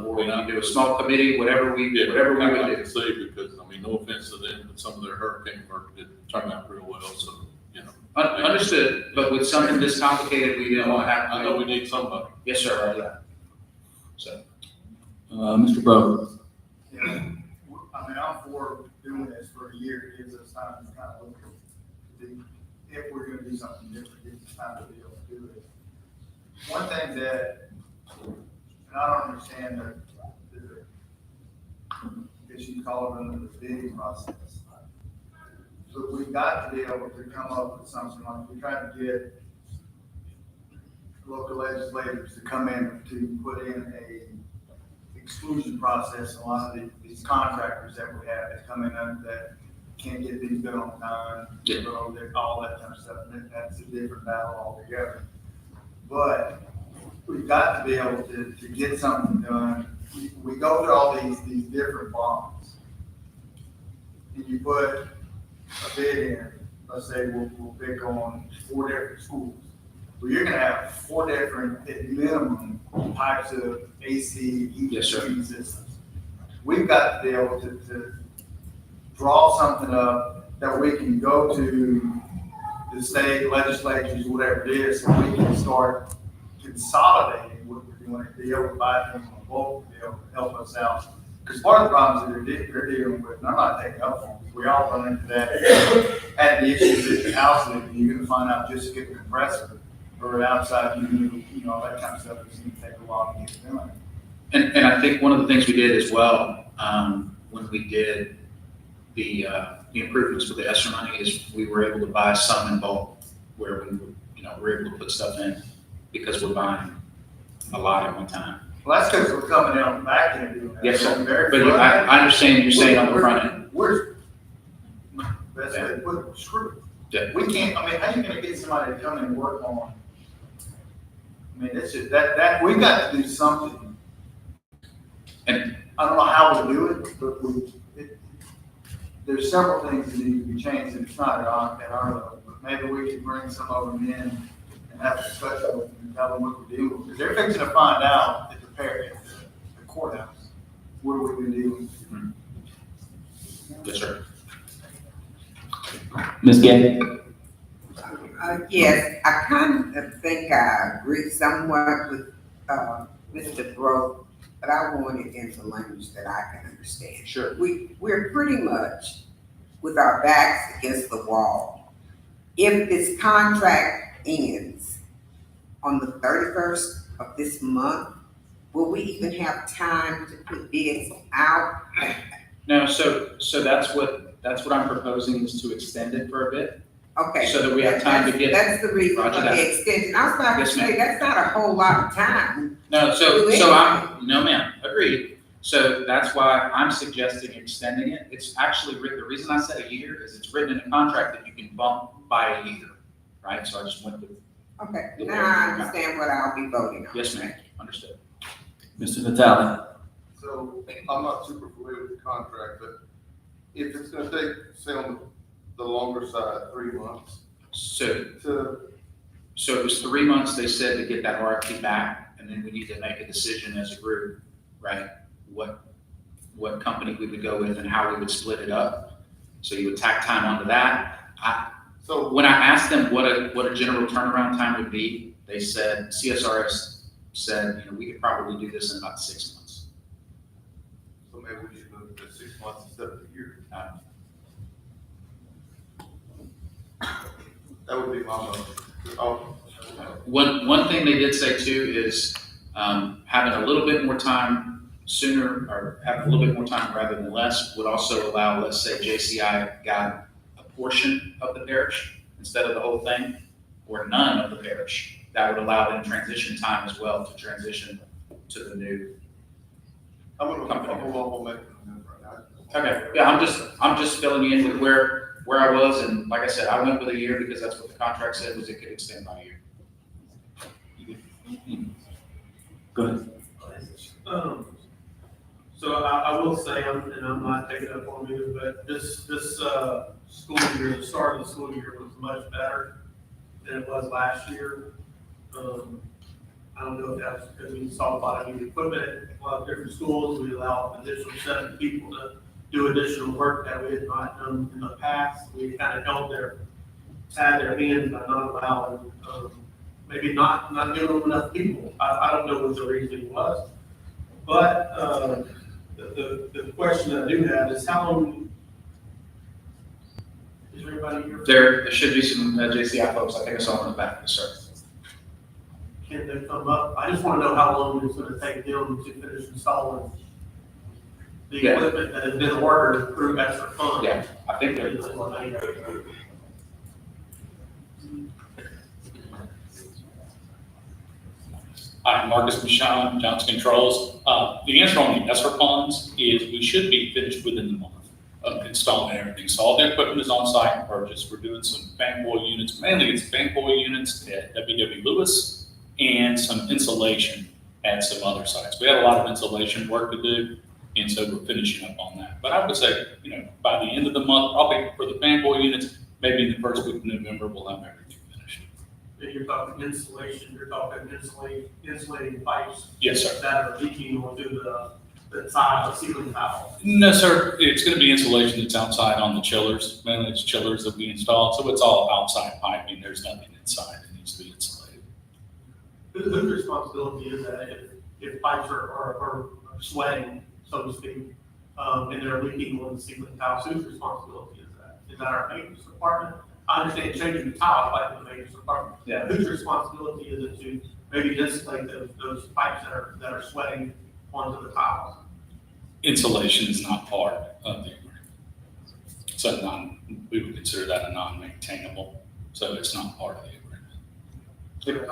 or we do a small committee, whatever we would I do. can see, because, no offense to them, but some of their hurricane work did turn out real well, so, Understood, but with something this complicated, we didn't want to have. I know we need somebody. Yes, sir, yeah. So. Mr. Bro. Yeah, I mean, I'm for doing this for a year, it gives us time to kind of look at if we're gonna do something different, it gives us time to be able to do it. One thing that, and I don't understand as you call it, under the bidding process. But we've got to be able to come up with something like, we try to get local legislators to come in to put in a exclusion process. A lot of these contractors that we have that come in that can't get things done on time, all that kind of stuff. And that's a different battle altogether. But we've got to be able to get something done. We go through all these different bonds. And you put a bid in, let's say we'll pick on 4 different schools. Well, you're gonna have 4 different, at minimum, types of AC, heating systems. We've got to be able to draw something up that we can go to the state legislatures, whatever it is, so we can start consolidating what we're doing, and be able to buy things on bulk, to be able to help us out. Because part of the problems that they're dealing with, and I'm not taking up on it, we all run into that at the issues at your house, and you're gonna find out just to get the compressor or outside, all that kind of stuff is gonna take a while to get done. And I think one of the things we did as well, when we did the improvements with the ESSER money, is we were able to buy some in bulk, where we were able to put stuff in, because we're buying a lot at one time. Well, that's because we're coming in on the back end doing that. Yes, sir. Very But front end. I understand you're saying on the front end. We're, that's what they put it, screw. Yeah. We can't, how you gonna get somebody to come and work on? It's just, that, we've got to do something. And I don't know how we do it, but there's several things that need to be changed, and it's not at our level. But maybe we could bring some of them in and have a discussion with them and tell them what we're dealing with. Because they're fixing to find out at the courthouse, what are we gonna do? yes, sir. Ms. Gay? Yes, I kind of think I agree somewhat with, Mr. Broke, but I want it into language that I can understand. Sure. We're pretty much with our backs against the wall. If this contract ends on the 31st of this month, will we even have time to put bids out? No, so that's what that's what I'm proposing, is to extend it for a bit, Okay. so that we have time to get. That's the reason for Roger that. the extension. I was about to Yes, ma'am. say, that's not a whole lot of time. No, Do no, ma'am, agreed. So that's why I'm suggesting extending it. It's actually written, the reason I said a year is it's written in a contract that you can bump by a year, right? So I just went with, Okay, now I understand what I'll be voting on. yes, ma'am, understood. Mr. Natale? So I'm not super familiar with the contract, but if it's gonna take, say on the longer side, 3 months So, to, so it was 3 months, they said, to get that RFP back, and then we need to make a decision as a group, right? What company we would go with and how we would split it up. So you would tack time onto that. so, When I asked them what a general turnaround time would be, they said, CSRS said, we could probably do this in about 6 months. so maybe we should move to 6 months instead of a year. That would be my motion. Oh, One thing they did say too is having a little bit more time sooner, or having a little bit more time rather than less, would also allow, let's say JCI got a portion of the parish instead of the whole thing, or none of the parish. That would allow them transition time as well to transition to the new. I'm gonna hold on, we'll make it right now. Okay, yeah, I'm just filling you in with where I was, and like I said, I went with a year because that's what the contract said, was it could extend by a year. Go ahead. So I will say, and I'm not taking up on you, but this school year, the start of the school year was much better than it was last year. I don't know if that's because we installed a lot of new equipment at a lot of different schools. We allow an additional 7 people to do additional work that we had not done in the past. We kind of held had their hands by not allowing, maybe not giving them enough people. I don't know what the reason was. But the question I do have is how long, is everybody here? There should be some JCI folks, I think I saw them in the back, yes, sir. Can they come up? I just want to know how long it's going to take them to finish installing the Yeah. equipment that has been ordered through ESSER funds. Yeah, I think they're, I'm Marcus Michon, Johnson Controls. The answer on the ESSER funds is we should be finished within the month of installing everything. So all the equipment is on site and purchased. We're doing some fan coil units, mainly it's fan coil units at WW Lewis and some insulation at some other sites. We have a lot of insulation work to do, and so we're finishing up on that. But I would say, by the end of the month, probably for the fan coil units, maybe in the first week of November, we'll have everything finished. If you're talking insulation, you're talking insulating pipes. Yes, sir. That are leaking onto the side of the ceiling tile. No, sir. It's going to be insulation that's outside on the chillers. Mainly it's chillers that we installed, so it's all outside piping. There's nothing inside that needs to be insulated. Whose responsibility is that if pipes are sweating, so to speak, and they're leaking on the ceiling tiles? Whose responsibility is that? Is that our maintenance department? I understand changing the tile like the maintenance department. Yeah. Whose responsibility is it to maybe insulate those pipes that are sweating onto the tiles? Insulation is not part of the agreement. So we would consider that a non-maintainable, so it's not part of the agreement.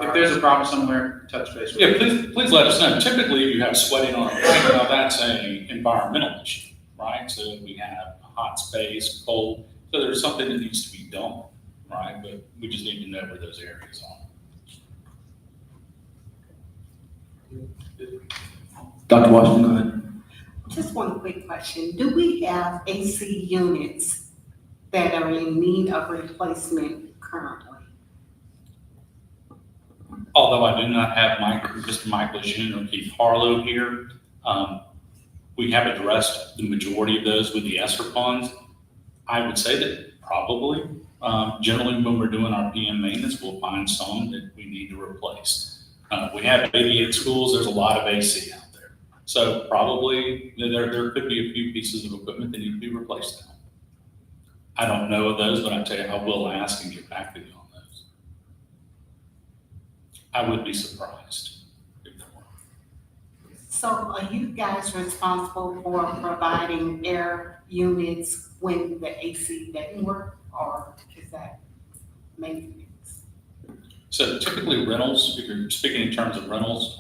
if there's a problem somewhere, touch base with Yeah, me. please let us know. Typically, if you have sweating on a pipe, now that's an environmental issue, right? So we have a hot space, cold, so there's something that needs to be done, right? But we just need to know where those areas are. Dr. Washington, go ahead. Just one quick question. Do we have AC units that are in need of replacement currently? Although I do not have Mr. Michael Lejeune or Keith Harlow here, we have addressed the majority of those with the ESSER funds. I would say that probably, generally when we're doing our PM maintenance, we'll find some that we need to replace. We have 88 schools, there's a lot of AC out there. So probably there could be a few pieces of equipment that need to be replaced now. I don't know of those, but I tell you, I will ask and get back to you on those. I would be surprised if there were. So are you guys responsible for providing air units when the AC doesn't work, or is that maintenance? So typically rentals, if you're speaking in terms of rentals,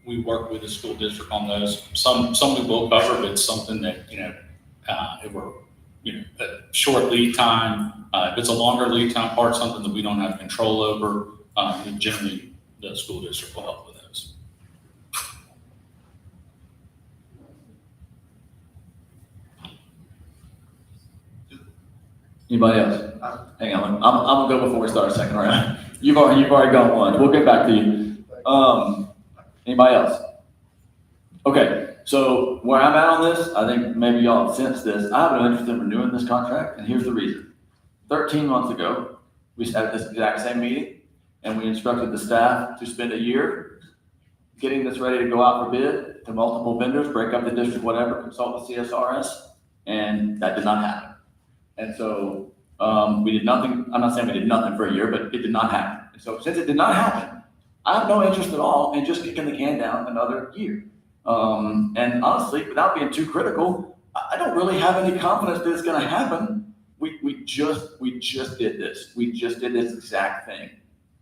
we work with the school district on those. Some we will cover, but it's something that, if we're, a short lead time, if it's a longer lead time part, something that we don't have control over, generally the school district will help with those. Anybody else? Hang on, I'm gonna go before we start a second round. You've already gone one. We'll get back to you. Anybody else? Okay, so where I'm at on this, I think maybe y'all have sensed this. I have no interest in renewing this contract, and here's the reason. 13 months ago, we had this exact same meeting, and we instructed the staff to spend a year getting this ready to go out for bid to multiple vendors, break up the district, whatever, consult with CSRS, and that did not happen. And so we did nothing. I'm not saying we did nothing for a year, but it did not happen. And so since it did not happen, I have no interest at all in just kicking the can down another year. And honestly, without being too critical, I don't really have any confidence that it's going to happen. We just did this. We just did this exact thing.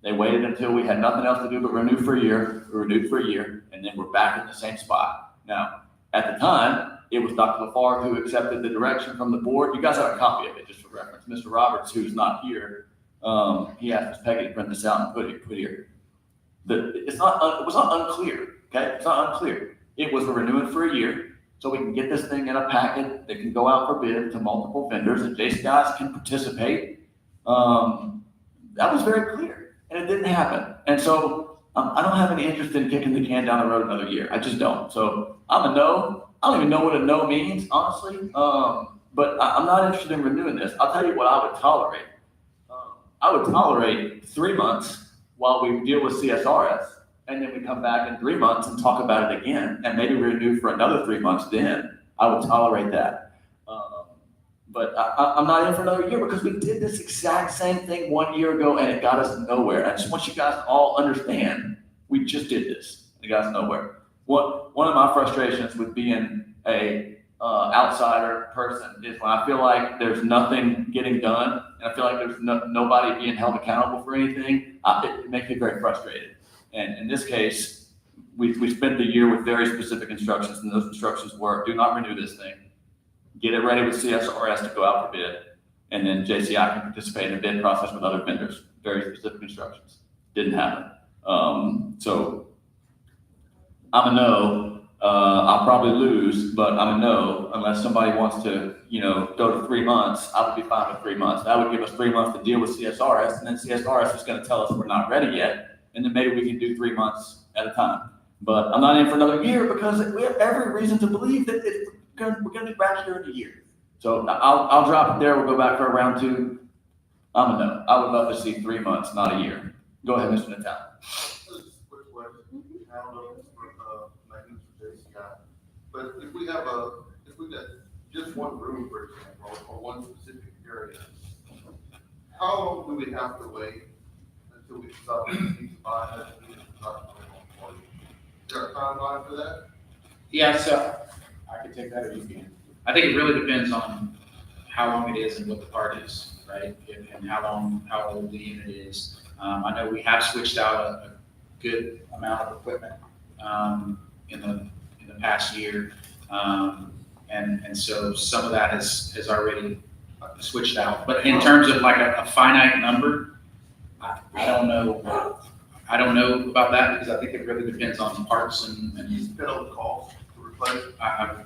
They waited until we had nothing else to do but renew for a year. We renewed for a year, and then we're back in the same spot. Now, at the time, it was Dr. LaFarge who accepted the direction from the board. You guys have a copy of it, just for reference. Mr. Roberts, who's not here, he asked Ms. Peggy to print this out and put here. It was not unclear, okay? It's not unclear. It was we're renewing for a year, so we can get this thing in a packet that can go out for bid to multiple vendors, and JCIs can participate. That was very clear, and it didn't happen. And so I don't have any interest in kicking the can down the road another year. I just don't. So I'm a no. I don't even know what a no means, honestly. But I'm not interested in renewing this. I'll tell you what I would tolerate. I would tolerate 3 months while we deal with CSRS, and then we come back in 3 months and talk about it again, and maybe renew for another 3 months then. I would tolerate that. But I'm not in for another year because we did this exact same thing 1 year ago, and it got us nowhere. I just want you guys to all understand, we just did this. It got us nowhere. One of my frustrations with being a outsider person is when I feel like there's nothing getting done, and I feel like there's nobody being held accountable for anything. It makes me very frustrated. And in this case, we spent the year with very specific instructions, and those instructions were: do not renew this thing, get it ready with CSRS to go out for bid, and then JCI can participate in the bid process with other vendors. Very specific instructions. Didn't happen. So I'm a no. I'll probably lose, but I'm a no unless somebody wants to, go to 3 months. I would be fine with 3 months. That would give us 3 months to deal with CSRS, and then CSRS is going to tell us we're not ready yet, and then maybe we can do 3 months at a time. But I'm not in for another year because we have every reason to believe that we're going to be back here in a year. So I'll drop it there. We'll go back for round 2. I'm a no. I would love to see 3 months, not a year. Go ahead, Mr. Natal. I don't know if it's for, maintenance or JCI, but if we got just one room, for example, or one specific area, how long do we have to wait until we decide we need to buy that? Is there a timeline for that? Yeah, so I can take that or you can. I think it really depends on how long it is and what the part is, right? And how old the unit is. I know we have switched out a good amount of equipment in the past year, and so some of that has already switched out. But in terms of like a finite number, I don't know. I don't know about that because I think it really depends on parts and Depend on the cost to replace.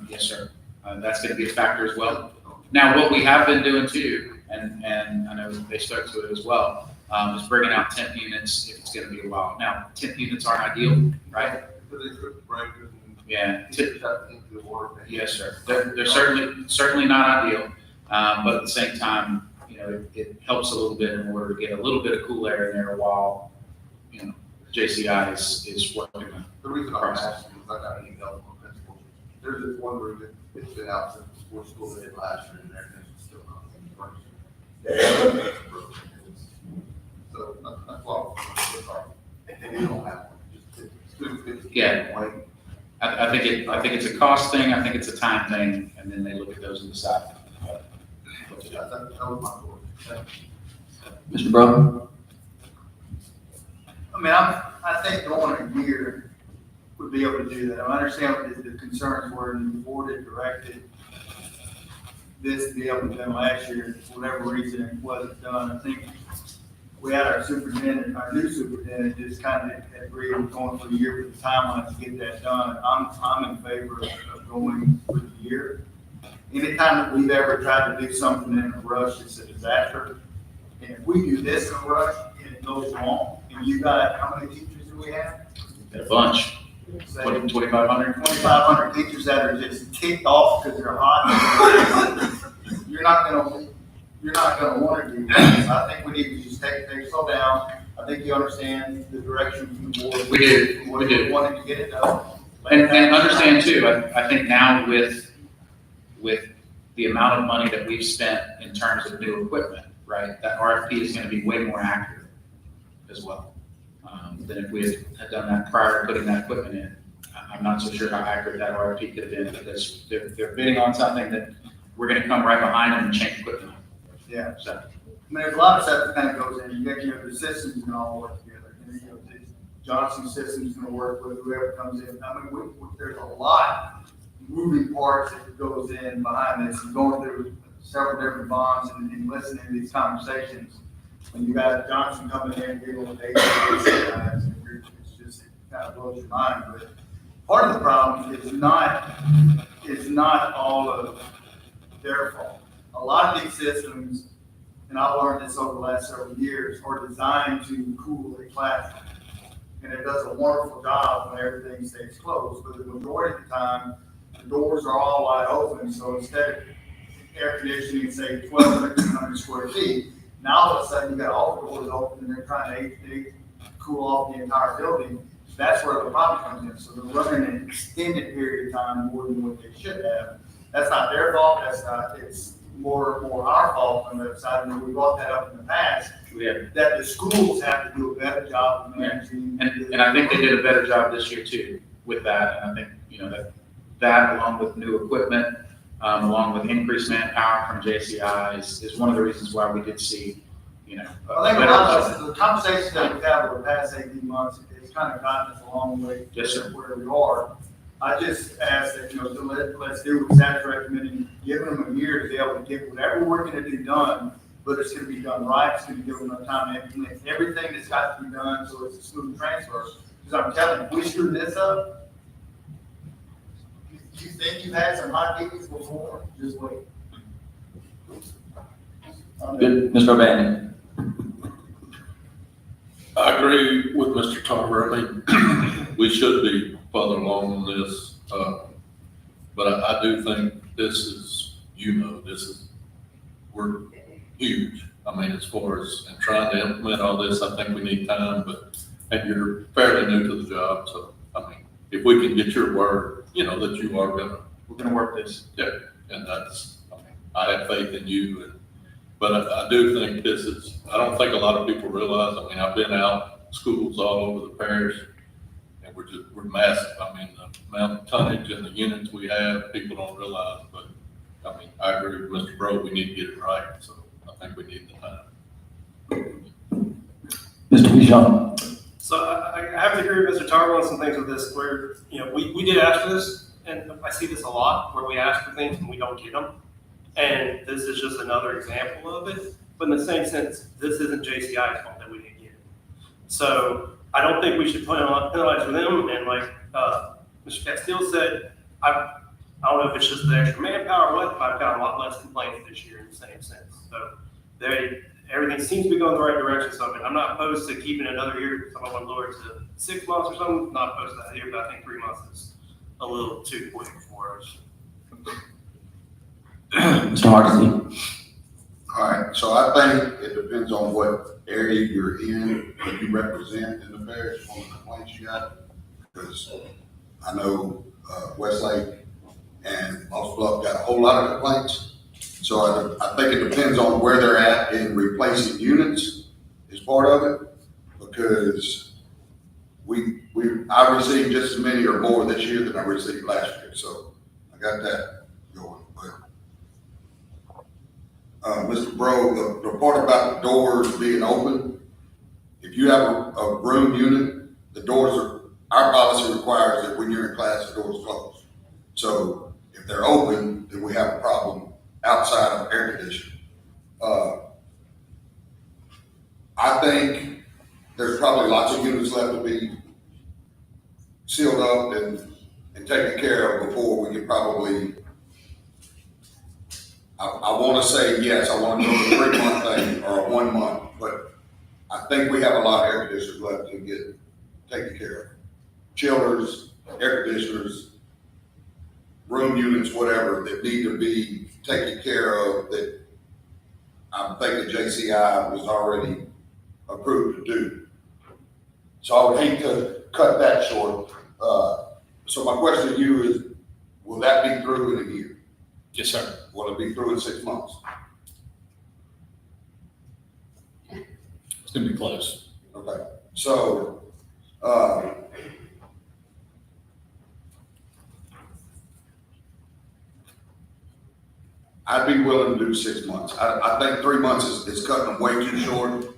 Yes, sir. That's going to be a factor as well. Now, what we have been doing too, and I know they spoke to it as well, is bringing out temp units if it's going to be a while. Now, temp units aren't ideal, right? Because they strip the breakers and. Yeah. Tip that into the water. Yes, sir. They're certainly not ideal, but at the same time, it helps a little bit in order to get a little bit of cool air in there while, JCI is working on. The reason I'm asking is I got an email from a principal. There's this one room that's been out since before school day last year, and everything's still not in So that's why they don't have one. Just Yeah. I think it's a cost thing. I think it's a time thing, and then they look at those those in the side. That was my thought. Mr. Brown? I mean, I think going a year would be able to do that. I understand what the concerns were, and the board had directed this to be able to be done last year, for whatever reason it wasn't done. I think we had our superintendent, our new superintendent, just kind of agreed with going for a year with the timeline to get that done. I'm in favor of going for the year. Anytime that we've ever tried to do something in a rush, it's a disaster. And if we do this in a rush and it goes wrong, and you got, how many teachers do we have? A bunch, Say 2,500. 2,500 teachers that are just kicked off because they're hot. You're not gonna want to do this. I think we need to just take slow down. I think you understand the direction from the board. We do. We wanted to get it done. And understand too, I think now with the amount of money that we've spent in terms of new equipment, right, that RFP is gonna be way more accurate as well, than if we had done that prior to putting that equipment in. I'm not so sure how accurate that RFP could have been, because they're bidding on something that we're gonna come right behind them and change equipment. Yeah. So, I mean, there's a lot of stuff that kind of goes in. You got, the systems can all work together. Johnson Systems gonna work with whoever comes in. I mean, there's a lot moving parts that goes in behind this, and going through several different bonds and listening to these conversations. When you got Johnson coming in, dealing with guys, it's just, it kind of blows your mind. But part of the problem is not all of their fault. A lot of these systems, and I've learned this over the last several years, are designed to cool a classroom. And it does a wonderful job when everything stays closed, but the majority of the time, the doors are all wide open, so instead of air conditioning, say 1,200 square feet, now all of a sudden you got all the doors open and they're trying to cool off the entire building. That's where the problem comes in. So they're running an extended period of time more than what they should have. That's not their fault, it's more our fault on the side, and we brought that up in the past, that the schools have to do a better job of managing. and I think they did a better job this year too with that, and I think, that along with new equipment, along with increased manpower from JCI is one of the reasons why we did see, I think a lot of the conversations that we've had over the past 18 months, it's kind of gotten us a long way Yes, sir. to where we are. I just ask that, let's do what Zach's recommending, giving them a year to be able to get whatever we're gonna do done, but it's gonna be done right, it's gonna give them enough time to implement everything that's got to be done, so it's a smooth transfer. Because I'm telling you, if we screw this up, you think you've had some hot meetings before, just wait. Good. Mr. O'Bannon? I agree with Mr. Tarver. I mean, we should be further along on this, but I do think this is, we're huge. I mean, as far as and trying to implement all this, I think we need time, and you're fairly new to the job, so, I mean, if we can get your word, that you are We're gonna work this. yeah, and I have faith in you, but I do think this is, I don't think a lot of people realize, I've been out schools all over the parish, and we're massive. The amount of tonnage and the units we have, people don't realize, but, I agree with Mr. Bro, we need to get it right, so I think we need the time. Mr. Bijan? So I have to agree with Mr. Tarver on some things with this, where, we did ask for this, and I see this a lot, where we ask for things and we don't get them. And this is just another example of it, but in the same sense, this isn't JCI's fault that we didn't get it. So I don't think we should penalize them, and like, Mr. Castile said, I don't know if it's just the extra manpower or what, but I've got a lot less complaints this year in the same sense. So everything seems to be going the right direction. So I'm not opposed to keeping another year. Someone want to lower it to 6 months or something. Not opposed to that here, but I think 3 months is a little too quick for us. Mr. Hardesty? All right, so I think it depends on what area you're in, what you represent in the parish, on the complaints you got. Because I know Westlake and Moss Bluff got a whole lot of complaints. So I think it depends on where they're at in replacing units is part of it. Because I received just as many or more this year than I received last year. So I got that going. But Mr. Bro, the part about the doors being open, if you have a room unit, the doors are, our policy requires that when you're in class, the doors close. So if they're open, then we have a problem outside of air conditioning. I think there's probably lots of units left to be sealed up and taken care of before we can probably, I want to say yes, I want to do a 3-month thing or a 1 month, but I think we have a lot of air conditioners left to get taken care of. Chillers, air conditioners, room units, whatever, that need to be taken care of that I'm thinking JCI was already approved to do. So I would hate to cut that short. So my question to you is, will that be through in a year? Yes, sir. Will it be through in 6 months? It's gonna be close. Okay, so, I'd be willing to do 6 months. I think 3 months is cutting them way too short.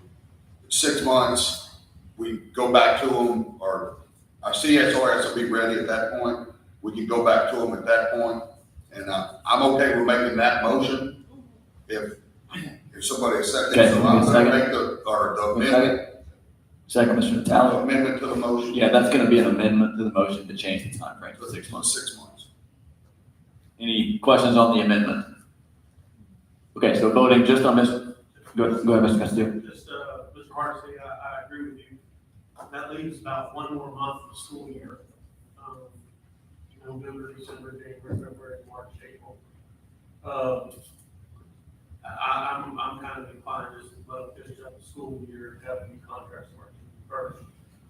6 months, we go back to them, or our CSRS will be ready at that point. We can go back to them at that point, and I'm okay with making that motion if somebody accepts it. Okay, So I'm gonna second. make the amendment, Second, Mr. Natale. amendment to the motion. Yeah, that's gonna be an amendment to the motion to change the time frame to 6 months. 6 months. Any questions on the amendment? Okay, so voting just on this, go ahead, Mr. Castillo. Just, Mr. Hardesty, I agree with you. That leaves about 1 more month of the school year. November, December, January, February, March, April. I'm kind of inclined just to let finish up the school year, have new contracts working first.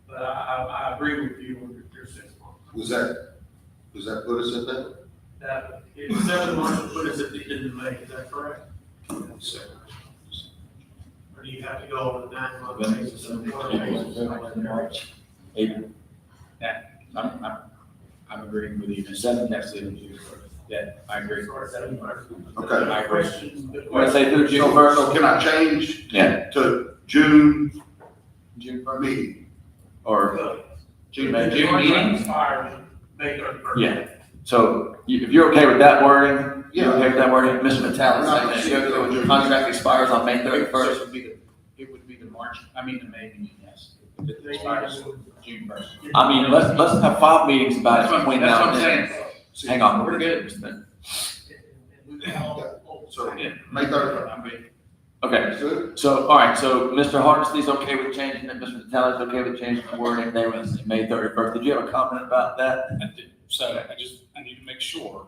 But I agree with you on your 6 months. Does that put us at that? That, it's 7 months to put us at the end of May, is that correct? Or do you have to go on a 9-month basis? March, April. I'm agreeing with you. Next June. Yeah, I agree. Okay. I agree. Want to say through June So first? can I change Yeah, to June June first, meeting? or, June June meeting? expires May 31st. yeah. So if you're okay with that wording, you're Yeah. okay with that wording, Mr. Natale, saying that you're okay with the contract expires on May First 31st? it would be the May meeting, yes. It expires June 1st. I mean, let's have 5 meetings about it between now and then. saying. Hang on. We're good. So Yeah. May 31st. I'm good. Okay, Good? so, all right, so Mr. Hardesty's okay with changing it, Mr. Natale's okay with changing the wording, they were saying May 31st. Did you have a comment about that? I did. So I need to make sure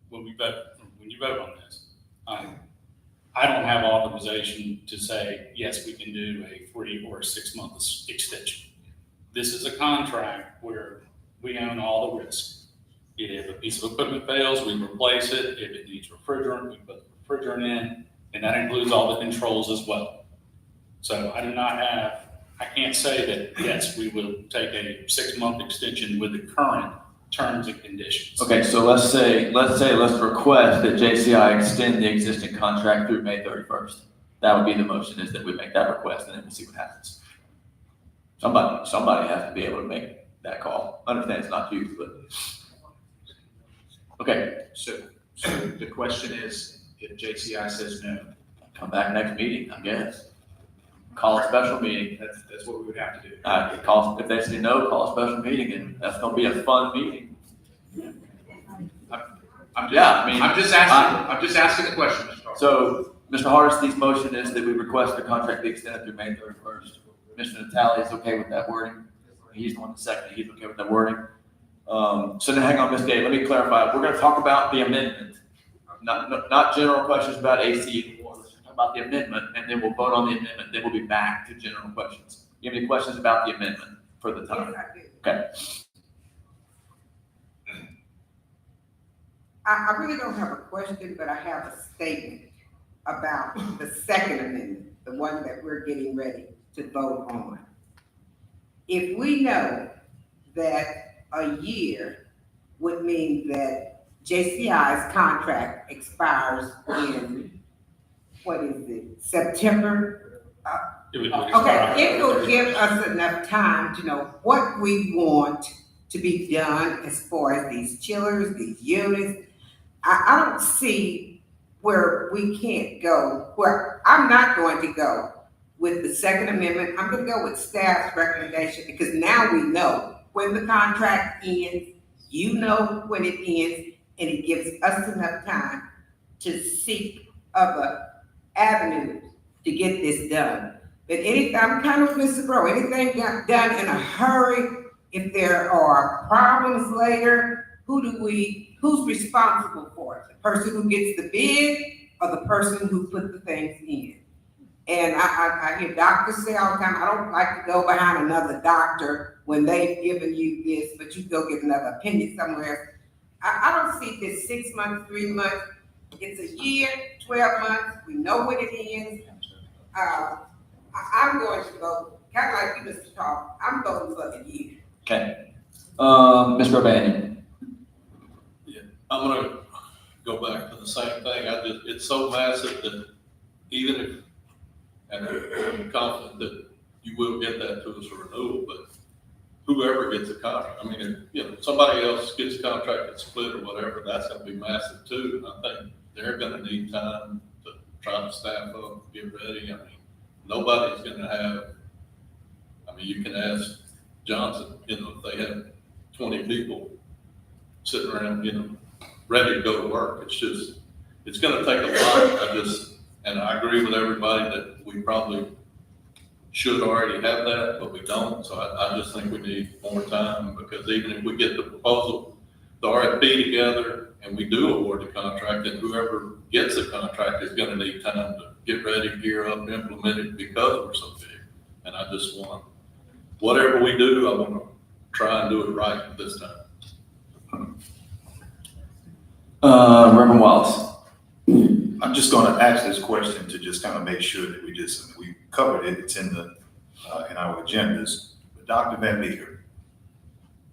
when you vote on this, I don't have authorization to say, yes, we can do a 3 or a 6 month extension. This is a contract where we own all the risk. If a piece of equipment fails, we replace it. If it needs refrigerant, we put the refrigerant in, and that includes all the controls as well. So I can't say that, yes, we will take a 6 month extension with the current terms and conditions. Okay, so let's request that JCI extend the existing contract through May 31st. That would be the motion, is that we make that request, and then we'll see what happens. Somebody has to be able to make that call. I understand it's not you, but. Okay, So the question is, if JCI says no, come back next meeting, I guess. Call a special meeting. that's what we would have to do. If they say no, call a special meeting, and that's gonna be a fun meeting. I'm Yeah, just asking the question, Mr. Carter. So, Mr. Hardesty's motion is that we request the contract be extended through May 31st. Mr. Natale is okay with that wording. He's the one that seconded, he's okay with that wording. So now hang on, Ms. Gay, let me clarify. We're gonna talk about the amendment, not general questions about AC. We'll talk about the amendment, and then we'll vote on the amendment, then we'll be back to general questions. You have any questions about the amendment for the time? Yes, I do. Okay. I really don't have a question, but I have a statement about the second amendment, the one that we're getting ready to vote on. If we know that a year would mean that JCI's contract expires in what is it, September? It would Okay, it will give us enough time to know what we want to be done as far as these chillers, these units. I don't see where we can't go, where I'm not going to go with the Second Amendment. I'm gonna go with staff's recommendation because now we know when the contract ends, you know when it ends, and it gives us enough time to seek other avenues to get this done. But I'm kind of Mr. Bro, anything got done in a hurry, if there are problems later, who's responsible for it? The person who gets the bid or the person who put the things in? And I hear doctors say all the time, I don't like to go behind another doctor when they've given you this, but you go get another opinion somewhere. I don't see this 6 months, 3 months. It's a year, 12 months. We know when it ends. I'm going to go, kind of like you, Mr. Carl, I'm voting for the year. Okay. Mr. O'Banion. I'm gonna go back to the same thing. It's so massive that even if, and I'm confident that you will get that to us for renewal, but whoever gets a contract, I mean, if somebody else gets a contract that's split or whatever, that's gonna be massive too. And I think they're gonna need time to try to staff up, get ready. I mean, nobody's gonna have, I mean, you can ask Johnson, if they have 20 people sitting around, ready to go to work. It's just, it's gonna take a lot. And I agree with everybody that we probably should already have that, but we don't. So I just think we need more time, because even if we get the proposal, the RFP together, and we do award the contract, then whoever gets the contract is gonna need time to get ready, gear up, implement it, because we're so big. And I just want, whatever we do, I want to try and do it right this time. Reverend Wallace. I'm just gonna ask this question to just kind of make sure that we covered it, it's in in our agendas. But Dr. Van Meter,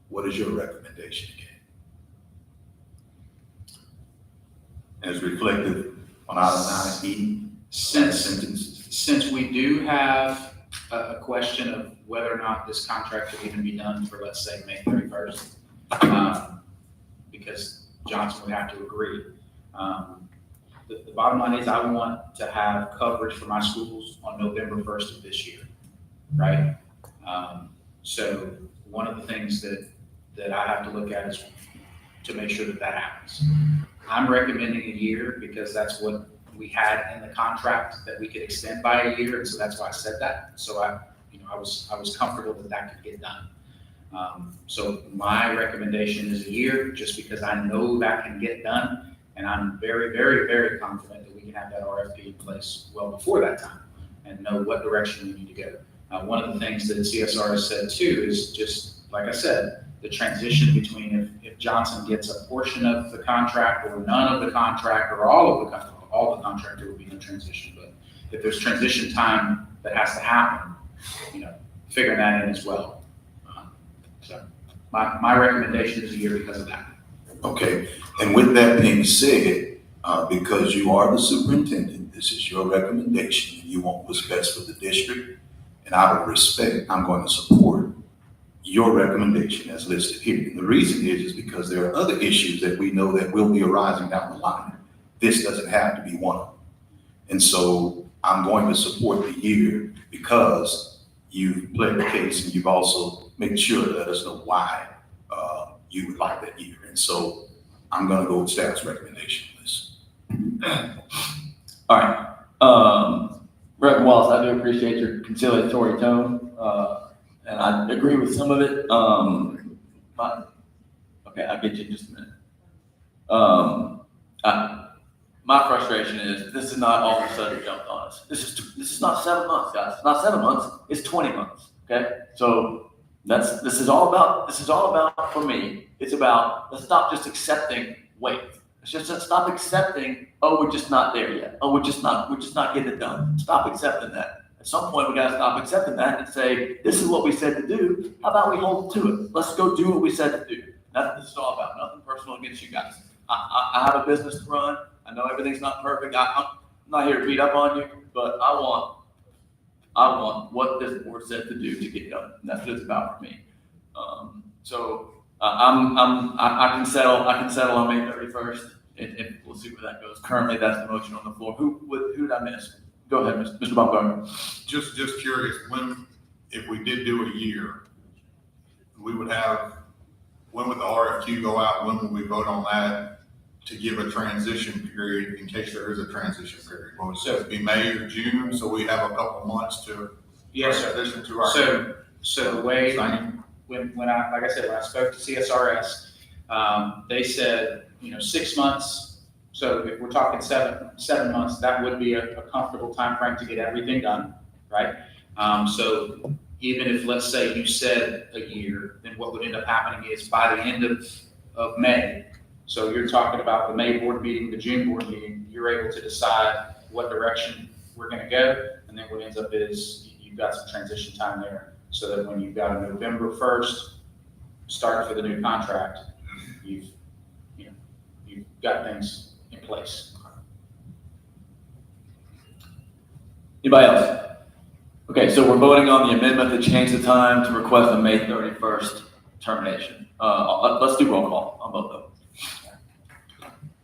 what is your recommendation again? As reflected on item 9E, Since we do have a question of whether or not this contract could even be done for, let's say, May 31st, because Johnson would have to agree. The bottom line is I want to have coverage for my schools on November 1st of this year, right? So one of the things that I have to look at is to make sure that happens. I'm recommending a year because that's what we had in the contract, that we could extend by a year, and so that's why I said that. So I was comfortable that could get done. So my recommendation is a year, just because I know that can get done. And I'm very, very, very confident that we can have that RFP in place well before that time and know what direction we need to go. One of the things that CSR has said too is just, like I said, the transition between if Johnson gets a portion of the contract or none of the contract or all the contract, it will be in transition. But if there's transition time that has to happen, figuring that in as well. So my recommendation is a year because of that. Okay, and with that being said, because you are the superintendent, this is your recommendation, you want what's best for the district, and out of respect, I'm going to support your recommendation as listed here. And the reason is because there are other issues that we know that will be arising down the line. This doesn't have to be one of them. And so I'm going to support the year because you've played the case and you've also made sure to let us know why you would like that year. And so I'm going to go with staff's recommendation on this. All right. Reverend Wallace, I do appreciate your conciliatory tone, and I agree with some of it. Okay, I'll get you in just a minute. My frustration is this is not all of a sudden jumped on us. This is not 7 months, guys. It's not 7 months. It's 20 months. Okay, so this is all about for me. It's about, let's stop just accepting wait. Let's stop accepting, oh, we're just not there yet. Oh, we're just not getting it done. Stop accepting that. At some point, we got to stop accepting that and say, this is what we said to do. How about we hold to it? Let's go do what we said to do. That's what this is all about. Nothing personal against you guys. I have a business to run. I know everything's not perfect. not here to beat up on you, but I want what this board said to do to get done. And that's what it's about for me. So I can settle on May 31st, and we'll see where that goes. Currently, that's the motion on the floor. Who did I miss? Go ahead, Mr. Baumgartner. Just curious, if we did do a year, when would the RFQ go out? When would we vote on that to give a transition period in case there is a transition period? Will it be May or June, so we have a couple of months to Yes, sir. transition to our? So the way, when I, like I said, when I spoke to CSRS, they said, 6 months. So if we're talking seven months, that would be a comfortable timeframe to get everything done, right? So even if, let's say you said a year, then what would end up happening is by the end of May, so you're talking about the May board meeting, the June board meeting, you're able to decide what direction we're gonna go. And then what ends up is you've got some transition time there, so that when you've got a November 1st start for the new contract, you've got things in place. Anybody else? Okay, so we're voting on the amendment to change the time to request a May 31st termination. Let's do roll call on both of them.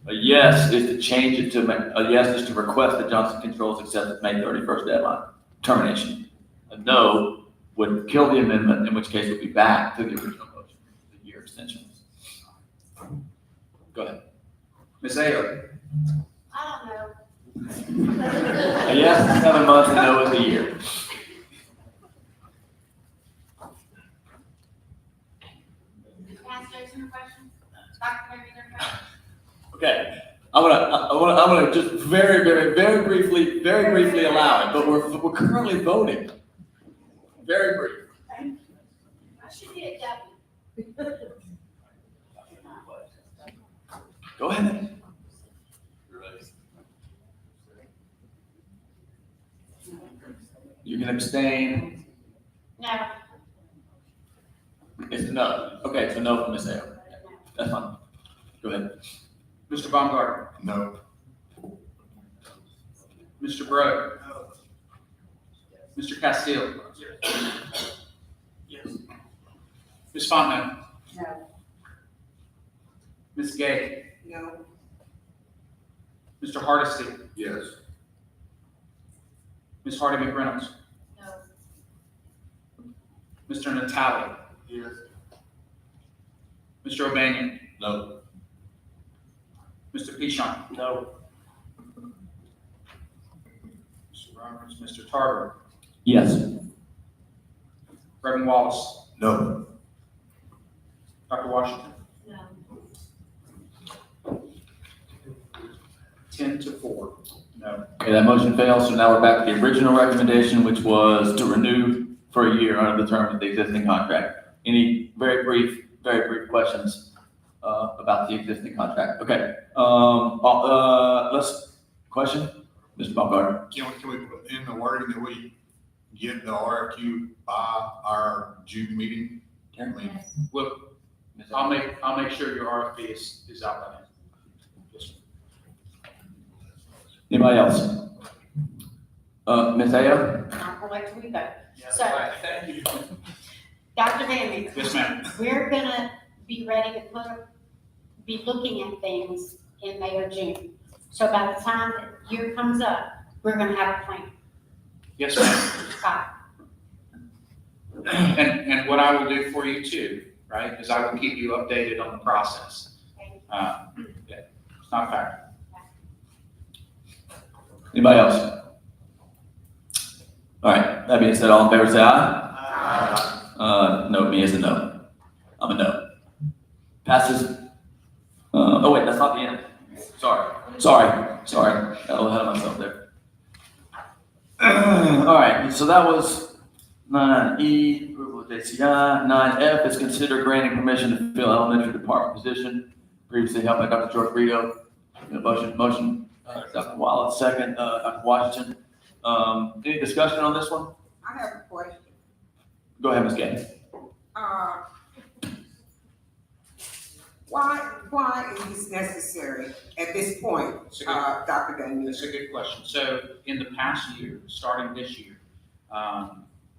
A yes is to change it to, a yes is to request that Johnson Controls accept the May 31st deadline, termination. A no would kill the amendment, in which case we'd be back to the original motion, the year extension. Go ahead. Ms. Ayo? I don't know. A yes is 7 months, a no is a year. Ask Jason a question? Dr. Perry, a question? Okay, I'm gonna just very briefly allow it, but we're currently voting. Very brief. I should be a deputy. Go ahead. You can abstain. No. It's a no. Okay, so no from Ms. Ayo. That's fine. Go ahead. Mr. Baumgartner? No. Mr. Bro? Mr. Castile? Yes. Ms. Fontenot? No. Ms. Gay? No. Mr. Hardesty? Yes. Ms. Hardy McReynolds? No. Mr. Natale? Yes. Mr. O'Banion? No. Mr. Pichon? No. Mr. Roberts? Mr. Tarver? Yes. Reverend Wallace? No. Dr. Washington? No. 10-4. No. Okay, that motion fails, so now we're back to the original recommendation, which was to renew for a year under the terms of the existing contract. Any very brief questions about the existing contract? Okay, question, Mr. Baumgartner. Can we put in the wording that we get the RFQ by our June meeting? Can we? Well, I'll make sure your RFP is out by then. Yes, sir. Anybody else? Ms. Ayo? I'll wait till we vote. Yes, So- thank you. Dr. Van Yes, ma'am. we're gonna be ready to be looking at things in May or June. So by the time the year comes up, we're gonna have a plan. Yes, ma'am. Got And what I will do for you too, right, is I will keep you updated on the process. Yeah, it's not fair. Anybody else? All right, that being said, all in favor, say aye. No, me is a no. I'm a no. Passes. Oh wait, that's not the end. Sorry. Got a little ahead of myself there. All right, so that was 9E, approval of JCI. 9F is consider granting permission to fill elementary department position previously held by Dr. George Rito. Motion, Dr. Wallace, second, Dr. Washington. Any discussion on this one? I have a question. Go ahead, Ms. Gay. why is this necessary at this point, Dr. Daniel? That's a good question. So in the past year, starting this year,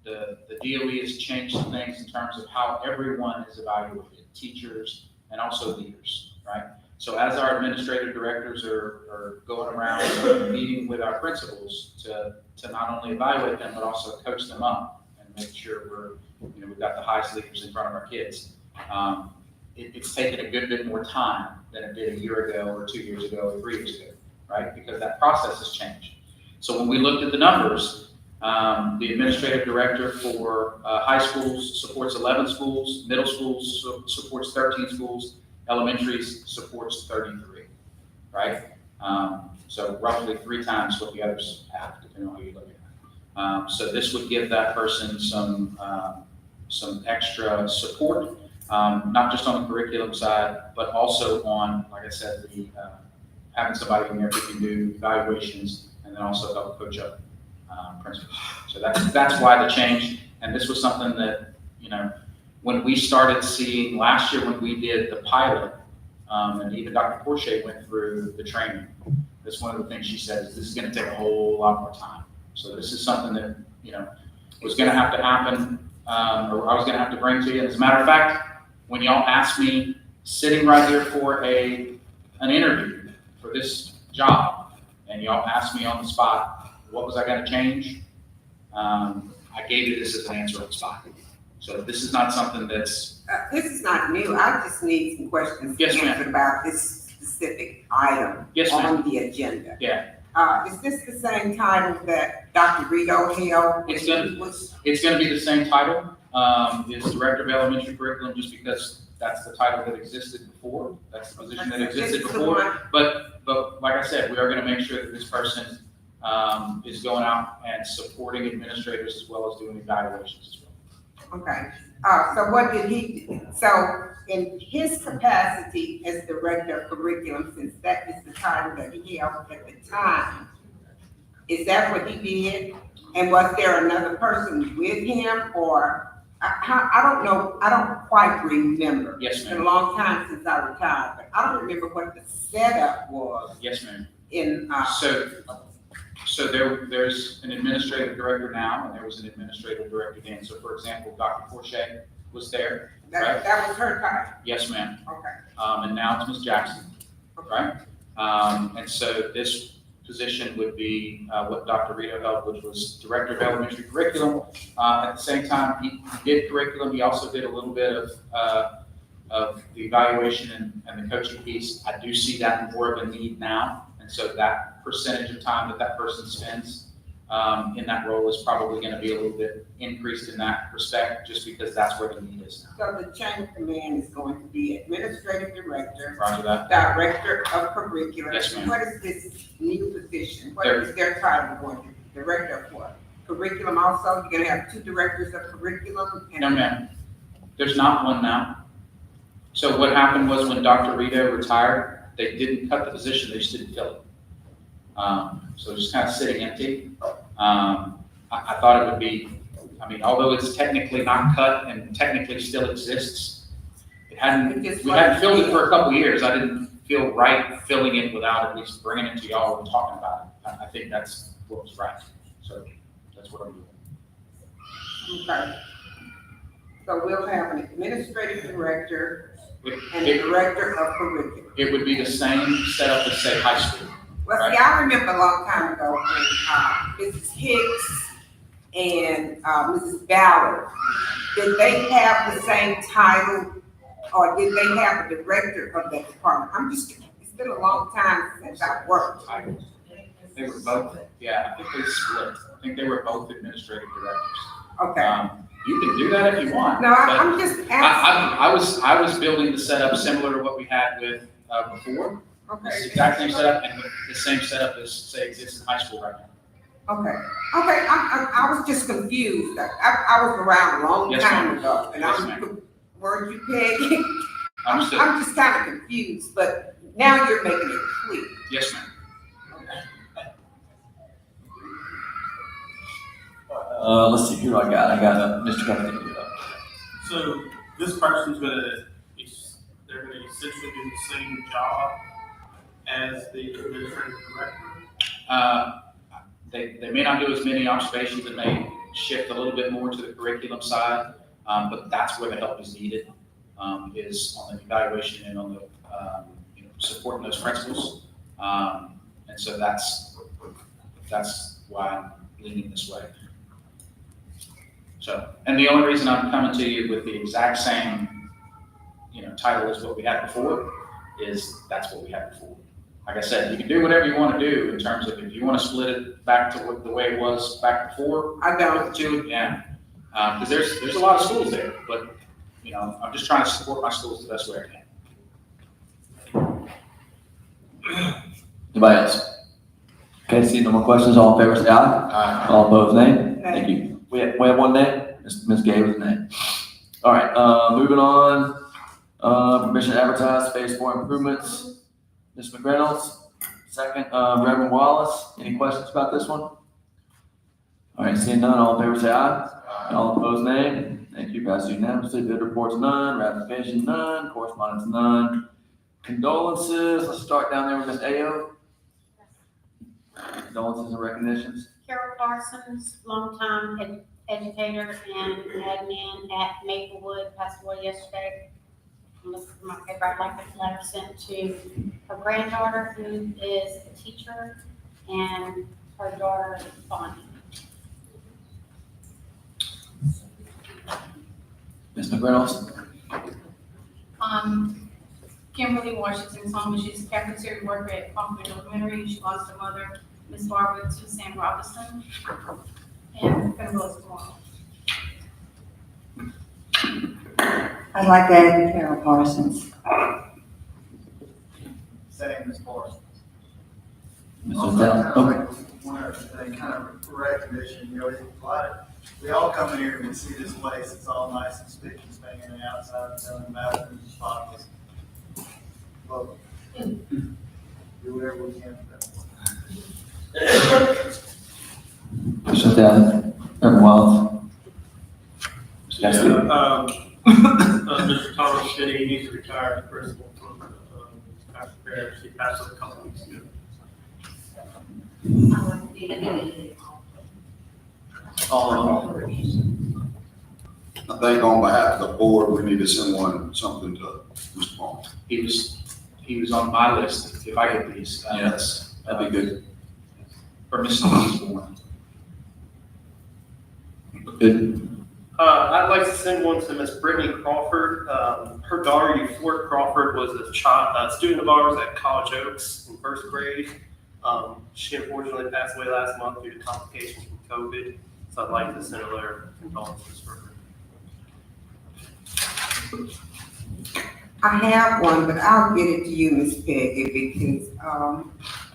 the DOE has changed some things in terms of how everyone is evaluated, teachers and also leaders, right? So as our administrative directors are going around and meeting with our principals to not only evaluate them, but also coach them up and make sure we've got the highest leaders in front of our kids. It's taken a good bit more time than it did a year ago or 2 years ago or 3 years ago, right? Because that process has changed. So when we looked at the numbers, the administrative director for high schools supports 11 schools, middle schools supports 13 schools, elementary supports 33, right? So roughly 3 times what the others have, depending on how you look at it. So this would give that person some extra support, not just on the curriculum side, but also on, like I said, the having somebody in there who can do evaluations and then also help coach up principals. So that's why the change. And this was something that, when we started seeing last year when we did the pilot, and even Dr. Porche went through the training, that's one of the things she said is this is going to take a whole lot more time. So this is something that, was going to have to happen, or I was going to have to bring to you. As a matter of fact, when y'all asked me sitting right here for an interview for this job, and y'all asked me on the spot, what was I going to change? I gave you this as an answer on the spot. So this is not something that's... this is not new. I just need some questions answered about this specific item on the agenda. Yeah. Is this the same title that Dr. Rito held? It's going to be the same title. It's Director of Elementary Curriculum, just because that's the title that existed before. That's the position that existed before. But like I said, we are going to make sure that this person is going out and supporting administrators as well as doing evaluations as well. Okay. So what did he do? So in his capacity as Director of Curriculum, since that is the title that he held at the time, is that what he did? And was there another person with him, or I don't know, I don't quite remember. Yes, It's ma'am. been a long time since I retired, but I don't remember what the setup was. Yes, ma'am. In, So there's an administrative director now, and there was an administrative director then. So for example, Dr. Porche was there, right? That was her title? Yes, ma'am. Okay. And now it's Ms. Jackson, right? And so this position would be what Dr. Rito held, which was Director of Elementary Curriculum. At the same time, he did curriculum. He also did a little bit of the evaluation and the coaching piece. I do see that more of a need now. And so that percentage of time that person spends in that role is probably going to be a little bit increased in that respect, just because that's where the need is now. So the chain of command is going to be Administrative Director, Roger that. Director of Curriculum. Yes, ma'am. What is this new position? What is their title going to be? Director of what? Curriculum also? You're going to have 2 directors of curriculum? No, ma'am. There's not one now. So what happened was when Dr. Rito retired, they didn't cut the position, they just didn't fill it. So it's just kind of sitting empty. I thought it would be, although it's technically not cut and technically still exists, we hadn't filled it for a couple of years. I didn't feel right filling it without at least bringing it to y'all and talking about it. I think that's what was right. So that's what I'm doing. Okay. So we'll have an Administrative Director and a Director of Curriculum. It would be the same setup as, say, high school. Well, right? see, I remember a long time ago when Mrs. Hicks and Mrs. Ballard, did they have the same title, or did they have a director of that department? It's been a long time since I've worked. They were both, yeah, I think they split. I think they were both administrative directors. Okay. You can do that if you want. No, I'm just asking. I was building the setup similar to what we had with before. Okay. It's the exact same setup and the same setup as, say, exists in high school right now. Okay. I was just confused. I was around a long time ago, and weren't you, Peggy? I'm just kind of confused, but now you're making it clear. Yes, ma'am. Let's see, who do I got? I got Mr. Company. So this person's they're gonna essentially do the same job as the administrative director? They may not do as many observations, it may shift a little bit more to the curriculum side, but that's where the help is needed, is on the evaluation and on the, supporting those principals. And so that's why I'm leaning this way. So, and the only reason I'm coming to you with the exact same, title as what we had before is that's what we had before. Like I said, you can do whatever you want to do in terms of if you want to split it back to the way it was back before. I don't. Yeah, because there's a lot of schools there, but, I'm just trying to support my schools the best way I can. Anybody else? Okay, see no more questions, all in favor, say aye. Aye. All opposed, nay. Thank you. We have one nay, Ms. Gay with a nay. All right, moving on, permission to advertise phase 4 improvements. Ms. McReynolds, second, Reverend Wallace, any questions about this one? All right, seeing none, all in favor, say aye. All opposed, nay. Thank you, passes unanimously. Bid reports, none. Ratification, none. Correspondence, none. Condolences, let's start down there with Ms. Ayo. Condolences and recognitions. Carol Parsons, longtime educator and admin at Maplewood, passed away yesterday. I'm looking for my paper. I'd like a letter sent to her granddaughter, who is a teacher, and her daughter, Bonnie. Ms. McReynolds. Kimberly Washington Thomas, she's a cafeteria worker at Concord Elementary. She lost her mother, Miss Barbara, to Sam Robinson. And funeral is tomorrow. I'd like to add Carol Parsons. Same as Parsons. Mr. Also, Dell. kind of like one other thing, kind of recognition, we all come in here and see this place, it's all nice and spick and span on the outside, and the bathrooms and spotless. Love it. Do whatever we can for that. Shut down. Reverend Wallace. Mr. Thomas Finney, he's a retired principal from Pastor Parish. He passed away a couple weeks ago. I think on behalf of the board, we need to send something to Mr. Paul. He was on my list, if I get these. Yes, that'd be good. For Mr. Osborne. Good. I'd like to send one to Miss Brittany Crawford. Her daughter, Euphoric Crawford, was a student of ours at College Oaks in first grade. She unfortunately passed away last month due to complications from COVID. So I'd like to send a letter of condolences for her. I have one, but I'll get it to you, Miss Peggy, because,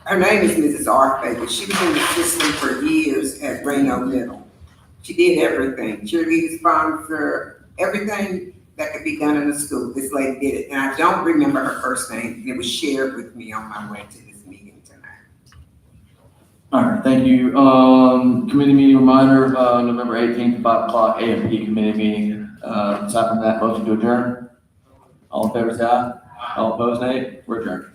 her name is Mrs. Arthur, but she was in the system for years at Reno Middle. She did everything, cheerleader sponsor, everything that could be done in the school. This lady did it, and I don't remember her first name. It was shared with me on my way to this meeting tonight. All right, thank you. Committee meeting reminder, November 18th, 5 o'clock, AMP committee meeting. Aside from that, motion to adjourn. All in favor, say aye. All opposed, nay. We're adjourned.